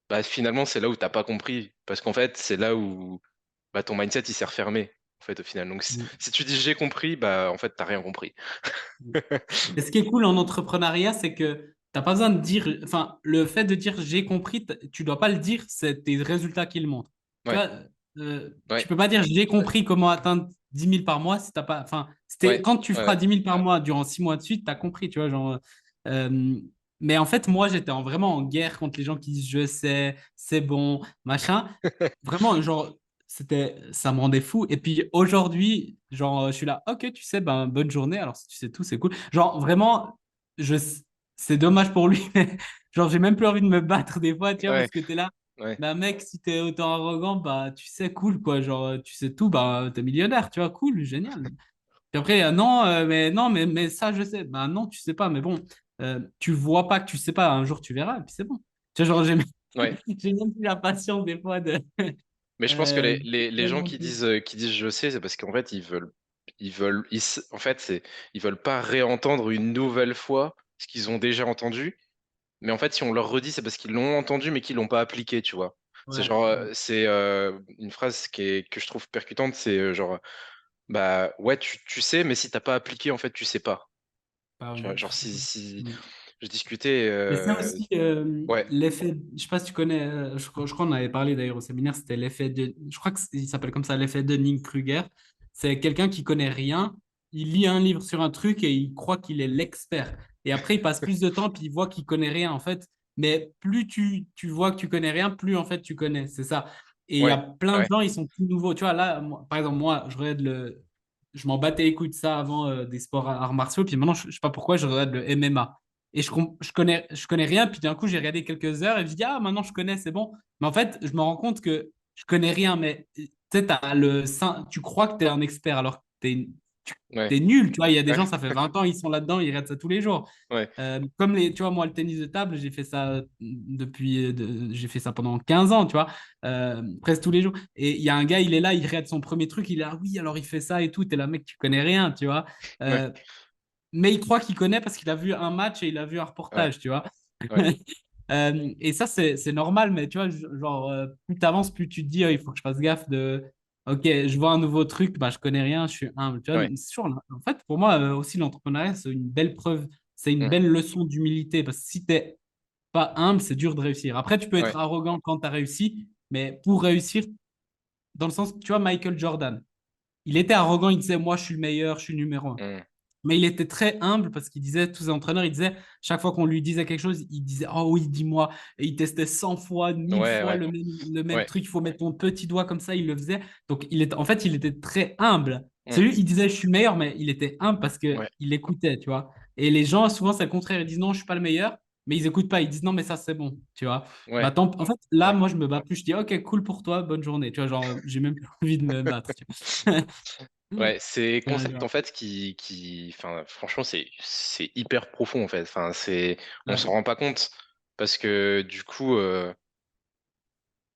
bah, finalement, c'est là où t'as pas compris parce qu'en fait, c'est là où bah, ton mindset il s'est refermé, en fait, au final. Donc, si tu dis j'ai compris, bah, en fait, t'as rien compris. Et ce qui est cool en entrepreneuriat, c'est que t'as pas besoin de dire, enfin, le fait de dire j'ai compris, tu dois pas le dire, c'est tes résultats qui le montrent. Tu Ouais, vois, ouais, tu peux pas dire j'ai compris comment atteindre 10 000 par mois si t'as pas, enfin, ouais, quand tu feras ouais. 10 000 par mois durant 6 mois de suite, t'as compris, tu vois, genre, euh, mais en fait, moi, j'étais vraiment en guerre contre les gens qui disent je sais, c'est bon, machin. Vraiment, genre, ça me rendait fou. Et puis aujourd'hui, genre, je suis là, ok, tu sais, ben, bonne journée. Alors, si tu sais tout, c'est cool. Genre, vraiment, je, c'est dommage pour lui, mais genre, j'ai même plus envie de me battre des fois, tu vois, Ouais, parce que t'es là, ouais, bah, mec, si t'es autant arrogant, bah, tu sais, cool, quoi. Genre, tu sais tout, bah, t'es millionnaire, tu vois, cool, génial. Puis après, non, mais ça, je sais. Bah, non, tu sais pas, mais bon, tu vois pas que tu sais pas, un jour, tu verras, et puis c'est bon. Tu vois, genre, j'ai ouais. j'ai même plus la patience des fois de. Mais je pense que Euh, les gens qui disent je sais, c'est parce qu'en fait, en fait, ils veulent pas réentendre une nouvelle fois ce qu'ils ont déjà entendu. Mais en fait, si on leur redit, c'est parce qu'ils l'ont entendu, mais qu'ils l'ont pas appliqué, tu vois. C'est ouais, genre, ouais, c'est une phrase que je trouve percutante, c'est genre, bah ouais, tu sais, mais si t'as pas appliqué, en fait, tu sais pas. bah Tu oui, vois, genre, c'est ça. si Mm. je discutais, Mais c'est aussi ouais, l'effet, je sais pas si tu connais, je crois qu'on avait parlé d'ailleurs au séminaire, c'était l'effet de, je crois qu'il s'appelle comme ça, l'effet de Dunning-Kruger. C'est quelqu'un qui connaît rien, il lit un livre sur un truc et il croit qu'il est l'expert. Et après, il passe plus de temps puis il voit qu'il connaît rien en fait. Mais plus tu vois que tu connais rien, plus en fait tu connais. C'est ça. Et il y a ouais, plein de ouais, gens, ils sont tout nouveaux. Tu vois, là, par exemple, moi, je regarde je m'en battais les couilles de ça avant des sports arts martiaux. Puis maintenant, je sais pas pourquoi, je regarde le MMA. Et je connais rien. Puis d'un coup, j'ai regardé quelques heures et je dis, ah, maintenant je connais, c'est bon. Mais en fait, je me rends compte que je connais rien. Mais tu sais, tu crois que tu es un expert alors que Ouais, t'es nul. Tu vois, il y a des ouais, gens, ça fait 20 ans, ils sont là-dedans, ils regardent ça tous les jours. ouais, Comme tu vois, moi, le tennis de table, j'ai fait ça j'ai fait ça pendant 15 ans, tu vois, presque tous les jours. Et il y a un gars, il est là, il regarde son premier truc, il est là, oui, alors il fait ça et tout. T'es là, mec, tu connais rien, tu vois. ouais, Euh, mais il croit qu'il connaît parce qu'il a vu un match et il a vu un ouais, reportage, tu vois. ouais, Et ça, c'est normal, mais tu vois, genre, plus tu avances, plus tu te dis, il faut que je fasse gaffe de, ok, je vois un nouveau truc, bah, je connais rien, je suis humble. Tu vois, ouais. c'est sûr, en fait, pour moi, aussi, l'entrepreneuriat, c'est une belle preuve, c'est une Mm. belle leçon d'humilité, parce que si tu n'es pas humble, c'est dur de réussir. Après, tu peux être Ouais. arrogant quand tu as réussi, mais pour réussir, dans le sens, tu vois, Michael Jordan, il était arrogant, il disait, moi, je suis le meilleur, je suis le numéro un. Mm. Mais il était très humble parce qu'il disait, tous les entraîneurs, il disait, chaque fois qu'on lui disait quelque chose, il disait, oh oui, dis-moi. Et il testait 100 fois, 1000 Ouais, fois ouais, le même ouais. truc. Il faut mettre ton petit doigt comme ça, il le faisait. Donc, en fait, il était très humble. C'est Mm. lui, il disait, je suis le meilleur, mais il était humble parce qu'il Ouais, écoutait, tu vois. Et les gens, souvent, c'est le contraire. Ils disent, non, je suis pas le meilleur, mais ils écoutent pas. Ils disent, non, mais ça, c'est bon, tu vois. Bah, ouais, en fait, là, ouais. moi, je me bats plus. Je dis, ok, cool pour toi, bonne journée. Tu vois, genre, j'ai même plus envie de me battre. Tu vois. Ouais, c'est Ouais, concept en fait enfin, franchement, c'est hyper profond en fait. Enfin, on s'en ouais, rend pas compte parce que du coup,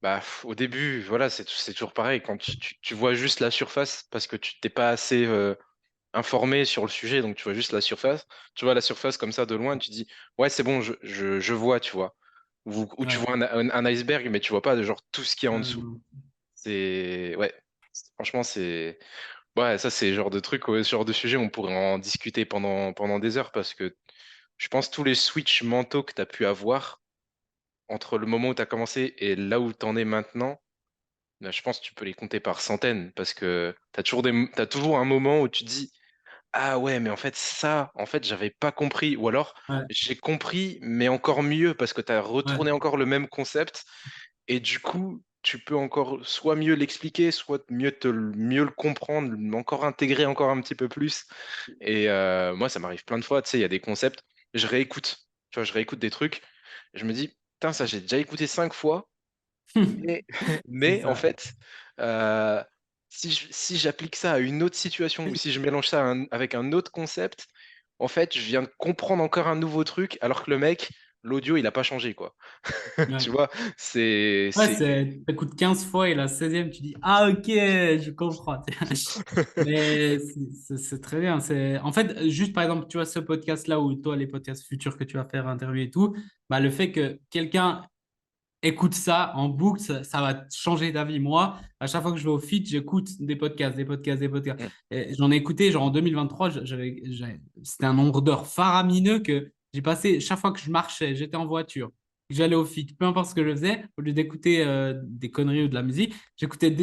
bah, au début, voilà, c'est toujours pareil. Quand tu vois juste la surface parce que tu t'es pas assez informé sur le sujet, donc tu vois juste la surface. Tu vois la surface comme ça de loin, tu dis, ouais, c'est bon, je vois, tu vois. Ou tu ouais. vois un iceberg, mais tu vois pas genre tout ce qu'il y a en Ouais, dessous. non. Ouais, franchement, ouais, ça, c'est le genre de truc, ce genre de sujet, on pourrait en discuter pendant des heures parce que je pense tous les switches mentaux que tu as pu avoir entre le moment où tu as commencé et là où tu en es maintenant, ben, je pense que tu peux les compter par centaines parce que t'as toujours un moment où tu te dis, ah ouais, mais en fait, ça, en fait, j'avais pas compris. Ou alors, Ouais, j'ai compris, mais encore mieux parce que tu as ouais, retourné encore le même concept et du coup, tu peux encore soit mieux l'expliquer, soit mieux le comprendre, encore intégrer encore un petit peu plus. Et moi, ça m'arrive plein de fois, tu sais, il y a des concepts, je réécoute, tu vois, je réécoute des trucs, et je me dis, putain, ça, j'ai déjà écouté 5 fois, mais, c'est mais en ça. fait, euh, si j'applique ça à une autre situation ou si je mélange ça avec un autre concept, en fait, je viens de comprendre encore un nouveau truc, alors que le mec, l'audio, il n'a pas changé, quoi. Tu Ouais, vois, ouais ça coûte 15 fois et la 16e, tu dis, ah ok, je comprends. Mais c'est très bien. En fait, juste par exemple, tu vois, ce podcast-là ou toi, les podcasts futurs que tu vas faire, interview et tout, bah, le fait que quelqu'un écoute ça en boucle, ça va changer ta vie. Moi, à chaque fois que je vais au fit, j'écoute des podcasts, des podcasts, des podcasts. Mm. Et j'en ai écouté, genre en 2023, c'était un nombre d'heures faramineux que j'ai passé chaque fois que je marchais, j'étais en voiture, que j'allais au fit, peu importe ce que je faisais, au lieu d'écouter des conneries ou de la musique, j'écoutais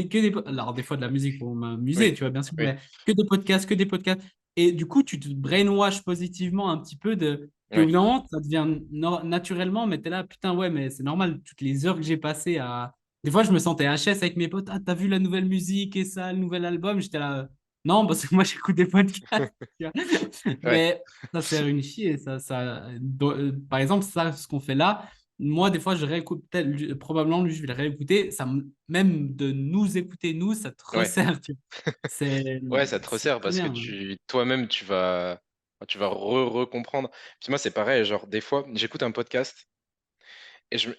alors des fois de la musique pour m'amuser, Oui, tu vois, bien sûr, oui, mais que des podcasts, que des podcasts. Et du coup, tu te brainwash positivement un petit peu de puis au oui, bout d'un moment, ça devient naturellement, mais t'es là, putain, ouais, mais c'est normal, toutes les heures que j'ai passées à. Des fois, je me sentais HS avec mes potes, ah, t'as vu la nouvelle musique et ça, le nouvel album? J'étais là, non, parce que moi, j'écoute des podcasts, tu vois. ouais, Mais ça sert une chier, par exemple, ça, ce qu'on fait là, moi, des fois, je réécoute, peut-être, probablement, lui, je vais le réécouter, même de nous écouter, nous, ça te ouais. resserre, tu vois. C'est Ouais, ça te c'est resserre très parce que bien. toi-même, tu vas recomprendre. Puis moi, c'est pareil, genre, des fois, j'écoute un podcast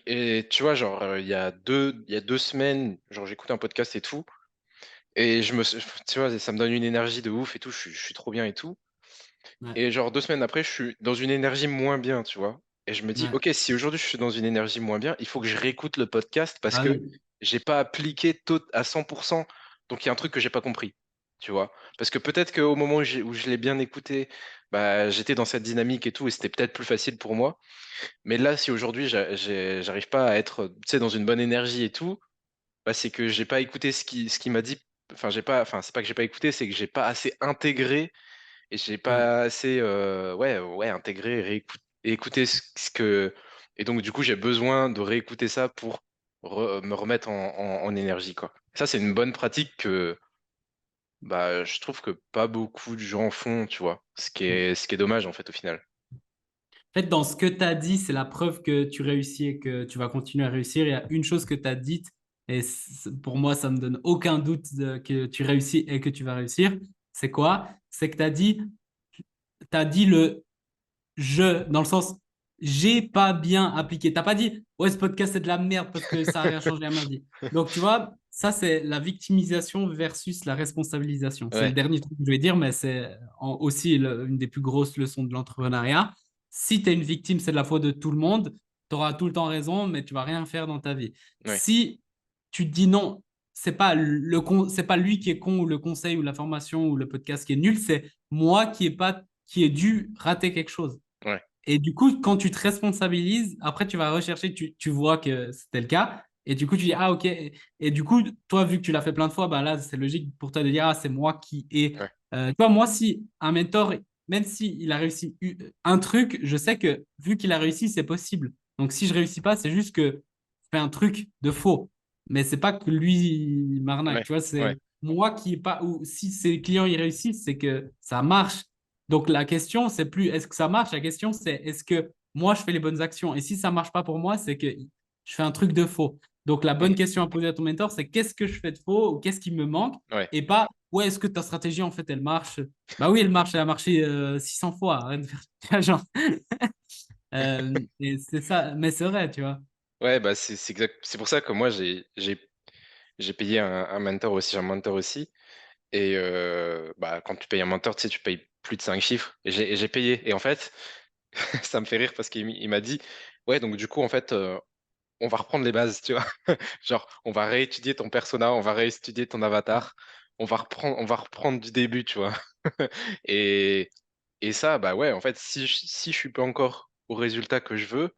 et tu vois, genre, il y a 2 semaines, genre, j'écoute un podcast et tout, et tu vois, ça me donne une énergie de ouf et tout, je suis trop bien et tout. Ouais, Et genre, 2 semaines après, je suis dans une énergie moins bien, tu vois. Et je me dis, ouais. ok, si aujourd'hui je suis dans une énergie moins bien, il faut que je réécoute le podcast parce Ah que oui, j'ai pas appliqué tout à 100%. Donc il y a un truc que j'ai pas compris, tu vois. Parce que peut-être qu'au moment où je l'ai bien écouté, bah, j'étais dans cette dynamique et tout, et c'était peut-être plus facile pour moi. Mais là, si aujourd'hui j'arrive pas à être, tu sais, dans une bonne énergie et tout, bah, c'est que j'ai pas écouté ce qu'il m'a dit. Enfin, c'est pas que j'ai pas écouté, c'est que j'ai pas assez intégré et j'ai ouais. pas assez ouais, intégré, écouté et donc du coup j'ai besoin de réécouter ça pour me remettre en énergie quoi. Ça c'est une bonne pratique Bah, je trouve que pas beaucoup de gens font, tu vois. Ce qui est dommage, en fait, au final. En fait, dans ce que tu as dit, c'est la preuve que tu réussis et que tu vas continuer à réussir. Il y a une chose que tu as dite, et pour moi, ça me donne aucun doute que tu réussis et que tu vas réussir. C'est quoi? C'est que t'as dit le je, dans le sens, j'ai pas bien appliqué. T'as pas dit, ouais, ce podcast, c'est de la merde parce que ça a rien changé à ma vie. Donc, tu vois, ça, c'est la victimisation versus la responsabilisation. C'est le Ouais, dernier truc que je vais dire, mais c'est aussi une des plus grosses leçons de l'entrepreneuriat. Si tu es une victime, c'est de la faute de tout le monde. Tu auras tout le temps raison, mais tu vas rien faire dans ta vie. ouais, Si tu te dis non, c'est pas lui qui est con ou le conseil ou la formation ou le podcast qui est nul, c'est moi qui ai dû rater quelque chose. ouais, Et du coup, quand tu te responsabilises, après, tu vas rechercher, tu vois que c'était le cas. Et du coup, tu dis, ah, ok. Et du coup, toi, vu que tu l'as fait plein de fois, bah là, c'est logique pour toi de dire, ah, c'est moi qui ai. ouais, Tu vois, moi, si un mentor, même s'il a réussi un truc, je sais que vu qu'il a réussi, c'est possible. Donc, si je réussis pas, c'est juste que je fais un truc de faux. Mais c'est pas que lui, il m'arnaque. ouais, Tu vois, ouais, c'est moi qui est pas. Ou si ses clients, ils réussissent, c'est que ça marche. Donc la question, c'est plus est-ce que ça marche? La question, c'est est-ce que moi, je fais les bonnes actions? Et si ça marche pas pour moi, c'est que je fais un truc de faux. Donc la bonne mm, question à poser à ton mentor, c'est qu'est-ce que je fais de faux ou qu'est-ce qui me manque? ouais. Et pas, ouais, est-ce que ta stratégie, en fait, elle marche? Bah oui, elle marche, elle a marché 600 fois. Arrête de faire genre. Et c'est ça, mais c'est vrai, tu vois. Ouais, bah, c'est pour ça que moi, j'ai payé un mentor aussi, un mentor aussi. Et bah, quand tu payes un mentor, tu sais, tu payes plus de 5 chiffres. Et j'ai payé. Et en fait, ça me fait rire parce qu'il m'a dit, ouais, donc du coup, en fait, on va reprendre les bases, tu vois. Genre, on va réétudier ton persona, on va réétudier ton avatar, on va reprendre du début, tu vois. Et, et ça, bah ouais, en fait, si je suis pas encore au résultat que je veux,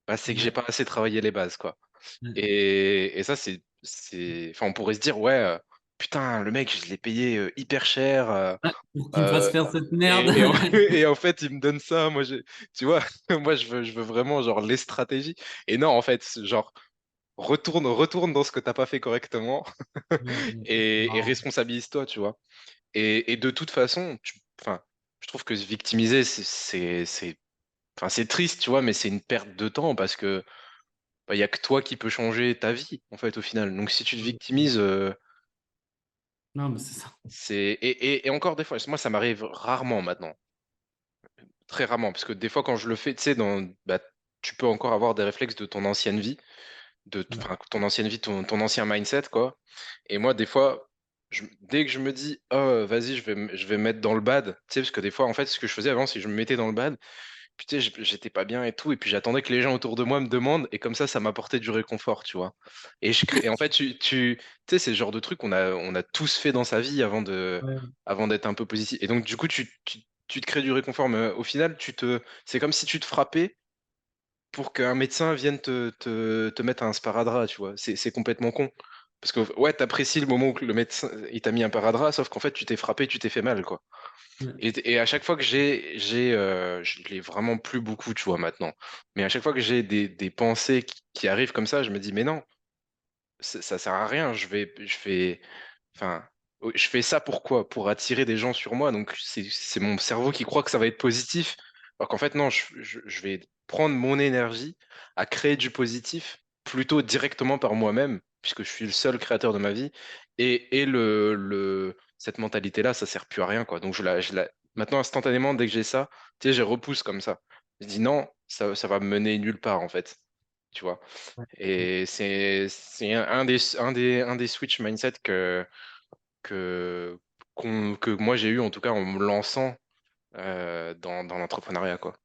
bah, c'est que j'ai Ouais. pas assez travaillé les bases, quoi. Et ça, enfin, on pourrait se dire, ouais, putain, le mec, je l'ai payé hyper cher. Pour qu'il me fasse Euh, faire cette merde. et, et en, et en fait, il me donne ça. Moi, tu vois, moi, je veux vraiment, genre, les stratégies. Et non, en fait, genre, retourne dans ce que t'as pas fait correctement Ouais, ouais, c'est et marrant. responsabilise-toi, tu vois. Et de toute façon, enfin, je trouve que se victimiser, enfin, c'est triste, tu vois, mais c'est une perte de temps parce que il y a que toi qui peux changer ta vie, en fait, au final. Donc, si tu te victimises, Non, mais c'est ça. et encore des fois, moi, ça m'arrive rarement maintenant. Très rarement, parce que des fois, quand je le fais, tu sais, bah, tu peux encore avoir des réflexes de ton ancienne vie, Ouais, enfin, ton ancienne vie, ton ancien mindset, quoi. Et moi, des fois, dès que je me dis, oh, vas-y, je vais me mettre dans le bad, tu sais, parce que des fois, en fait, ce que je faisais avant, c'est que je me mettais dans le bad, puis tu sais, j'étais pas bien et tout, et puis j'attendais que les gens autour de moi me demandent, et comme ça m'apportait du réconfort, tu vois. Et en fait, tu sais, c'est le genre de truc qu'on a tous fait dans sa vie ouais, avant d'être un peu positif. Et donc, du coup, tu te crées du réconfort, mais au final, c'est comme si tu te frappais pour qu'un médecin vienne te mettre un sparadrap, tu vois. C'est complètement con. Parce que, ouais, t'apprécies le moment où le médecin, il t'a mis un sparadrap, sauf qu'en fait, tu t'es frappé, tu t'es fait mal, quoi. ouais. Et à chaque fois que je l'ai vraiment plus beaucoup, tu vois, maintenant. Mais à chaque fois que j'ai des pensées qui arrivent comme ça, je me dis, mais non, ça sert à rien. Enfin, je fais ça pourquoi? Pour attirer des gens sur moi. Donc, c'est mon cerveau qui croit que ça va être positif. Alors qu'en fait, non, je vais prendre mon énergie à créer du positif plutôt directement par moi-même, puisque je suis le seul créateur de ma vie. Et cette mentalité-là, ça sert plus à rien, quoi. Donc, maintenant, instantanément, dès que j'ai ça, tu sais, je repousse comme ça. Je dis non, ça va me mener nulle part, en fait. Tu vois. Ouais. Et c'est un des switch mindset que, que moi j'ai eu, en tout cas, en me lançant dans l'entrepreneuriat, quoi.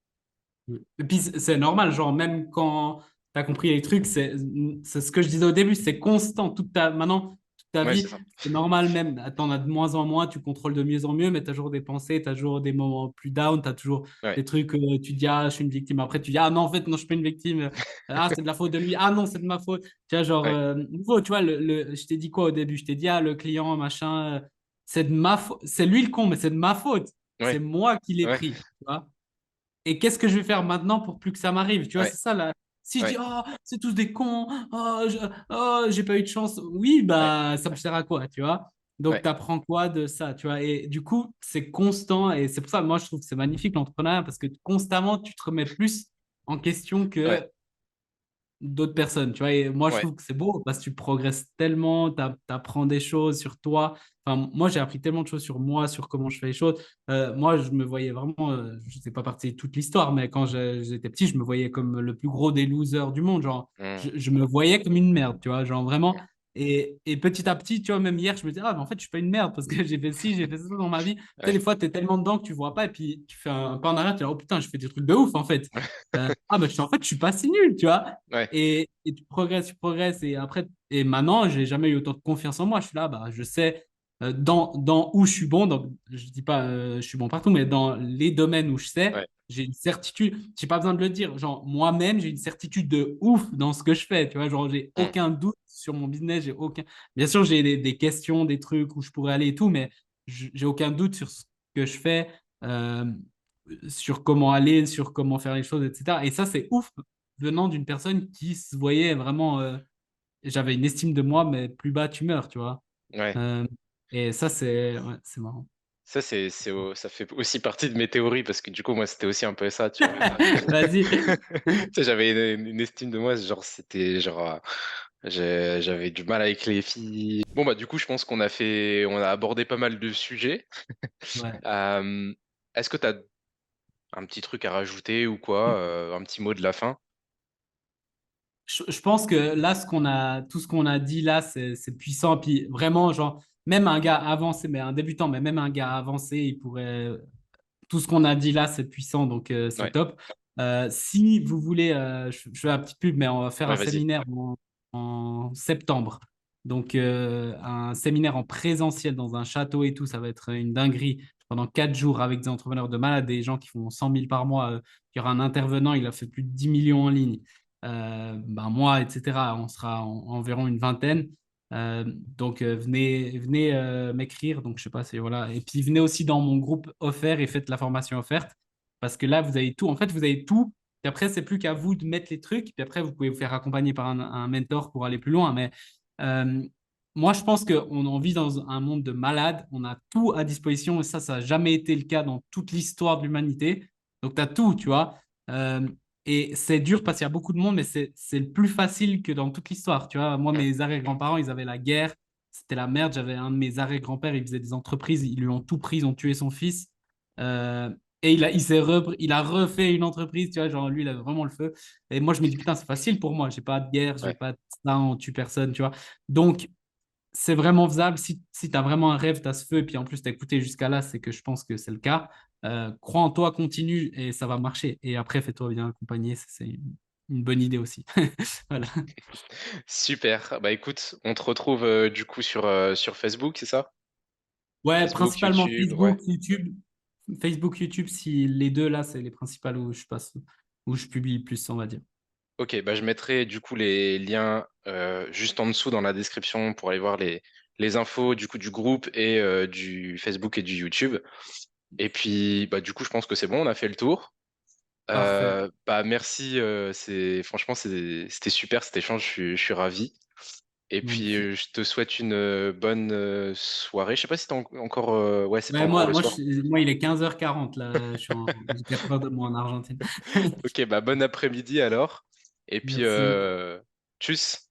Et puis c'est normal, genre même quand tu as compris les trucs, c'est ce que je disais au début, c'est constant. Maintenant, toute ta Ouais, c'est vie, ça. c'est normal même. T'en as de moins en moins, tu contrôles de mieux en mieux, mais tu as toujours des pensées, tu as toujours des moments plus down, tu as toujours Ouais, des trucs, tu dis, ah, je suis une victime. Après, tu dis, ah non, en fait, non, je suis pas une victime. Ah, c'est de la faute de lui. Ah non, c'est de ma faute. Tu vois, genre, ouais, nouveau, tu vois, je t'ai dit quoi au début? Je t'ai dit, ah, le client, machin, c'est de ma faute. C'est lui le con, mais c'est de ma faute. C'est ouais, moi qui l'ai ouais, pris. Tu vois. Et qu'est-ce que je vais faire maintenant pour plus que ça m'arrive? Tu vois, ouais, c'est ça là. Si je dis, ouais, oh, c'est tous des cons, oh, j'ai pas eu de chance, oui, ouais, bah, ça me sert à quoi, tu vois? Donc, Ouais, tu apprends quoi de ça, tu vois? Et du coup, c'est constant et c'est pour ça, moi, je trouve que c'est magnifique l'entrepreneuriat parce que constamment, tu te remets plus en question ouais, que d'autres personnes, tu vois. Et moi, je ouais, trouve que c'est beau parce que tu progresses tellement, tu apprends des choses sur toi. Enfin, moi, j'ai appris tellement de choses sur moi, sur comment je fais les choses. Moi, je me voyais vraiment, je ne sais pas partie de toute l'histoire, mais quand j'étais petit, je me voyais comme le plus gros des losers du monde. Genre, hmm, je me voyais comme une merde, tu vois. Genre, vraiment. Et petit à petit, tu vois, même hier, je me disais, ah, mais en fait, je suis pas une merde parce que j'ai fait ci, j'ai fait ça dans ma vie. Tu sais, des ouais, fois, tu es tellement dedans que tu vois pas et puis tu fais un pas en arrière, tu dis, oh putain, je fais des trucs de ouf, en fait. Ah, mais en fait, je suis pas si nul, tu vois. ouais, Et tu progresses. Et après, et maintenant, j'ai jamais eu autant de confiance en moi. Je suis là, bah, je sais dans où je suis bon. Donc, je dis pas je suis bon partout, mais dans les domaines où je sais, ouais, j'ai une certitude. J'ai pas besoin de le dire. Genre, moi-même, j'ai une certitude de ouf dans ce que je fais. Tu vois, genre, j'ai hmm, aucun doute sur mon business. J'ai aucun. Bien sûr, j'ai des questions, des trucs où je pourrais aller et tout, mais j'ai aucun doute sur ce que je fais. euh, sur comment aller, sur comment faire les choses, etc. Et ça, c'est ouf venant d'une personne qui se voyait vraiment. J'avais une estime de moi, mais plus bas, tu meurs, tu vois. ouais. Euh, et ça, c'est marrant. Ça, ça fait aussi partie de mes théories parce que du coup, moi, c'était aussi un peu ça, tu vois. Vas-y. Tu sais, j'avais une estime de moi, genre, c'était genre, j'avais du mal avec les filles. Bon, bah, du coup, je pense on a abordé pas mal de sujets. Ouais. Euh, Est-ce que tu as un petit truc à rajouter ou quoi, un petit mot de la fin? Je pense que là, tout ce qu'on a dit là, c'est puissant. Puis vraiment, genre, même un gars avancé, mais un débutant, mais même un gars avancé, il pourrait tout ce qu'on a dit là, c'est puissant, donc c'est Ouais, top. Si vous voulez, je fais un petit pub, mais on va faire ouais, un vas-y. séminaire en septembre. Donc, un séminaire en présentiel dans un château et tout, ça va être une dinguerie pendant 4 jours avec des entrepreneurs de malades, des gens qui font 100 000 par mois. Il y aura un intervenant, il a fait plus de 10 millions en ligne. Ben moi, etc. On sera environ une vingtaine. Donc, venez m'écrire. Donc, je sais pas, c'est voilà. Et puis, venez aussi dans mon groupe offert et faites la formation offerte. Parce que là, vous avez tout. En fait, vous avez tout. Puis après, c'est plus qu'à vous de mettre les trucs. Puis après, vous pouvez vous faire accompagner par un mentor pour aller plus loin. Mais euh, moi, je pense qu'on vit dans un monde de malades. On a tout à disposition. Et ça n'a jamais été le cas dans toute l'histoire de l'humanité. Donc, tu as tout, tu vois. Euh, et c'est dur parce qu'il y a beaucoup de monde, mais c'est le plus facile que dans toute l'histoire. Tu vois, moi, Mm. mes arrière-grands-parents, ils avaient la guerre. C'était la merde. J'avais un de mes arrière-grands-pères, il faisait des entreprises. Ils lui ont tout pris, ils ont tué son fils. Euh, et il a refait une entreprise, tu vois, genre lui, il avait vraiment le feu. Et moi, je me dis, putain, c'est facile pour moi. J'ai pas de guerre, j'ai Ouais. pas de ça, on tue personne, tu vois. Donc, c'est vraiment faisable. Si tu as vraiment un rêve, tu as ce feu, et puis en plus, tu as écouté jusqu'à là, c'est que je pense que c'est le cas. Crois en toi, continue, et ça va marcher. Et après, fais-toi bien accompagner, c'est une bonne idée aussi. Voilà. Super. Bah écoute, on te retrouve du coup sur Facebook, c'est ça? Ouais, Facebook, principalement YouTube, ouais. Facebook, YouTube. Facebook, YouTube, si les deux là, c'est les principales où je passe, où je publie le plus, on va dire. Ok, bah je mettrai du coup les liens juste en dessous dans la description pour aller voir les infos du coup du groupe et du Facebook et du YouTube. Et puis bah du coup je pense que c'est bon, on a fait le tour. Parfait. Bah merci, franchement c'était super cet échange, je suis ravi. Et puis Magnifique. je te souhaite une bonne soirée. Je sais pas si t'es encore ouais c'est pas Ouais, encore le soir. moi, il est 15h40 là. J'ai 4 heures de moi en Argentine. Ok, bah bon après-midi alors. Et puis Merci. tchuss,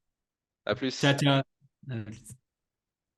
à plus. Ciao, ciao. À plus.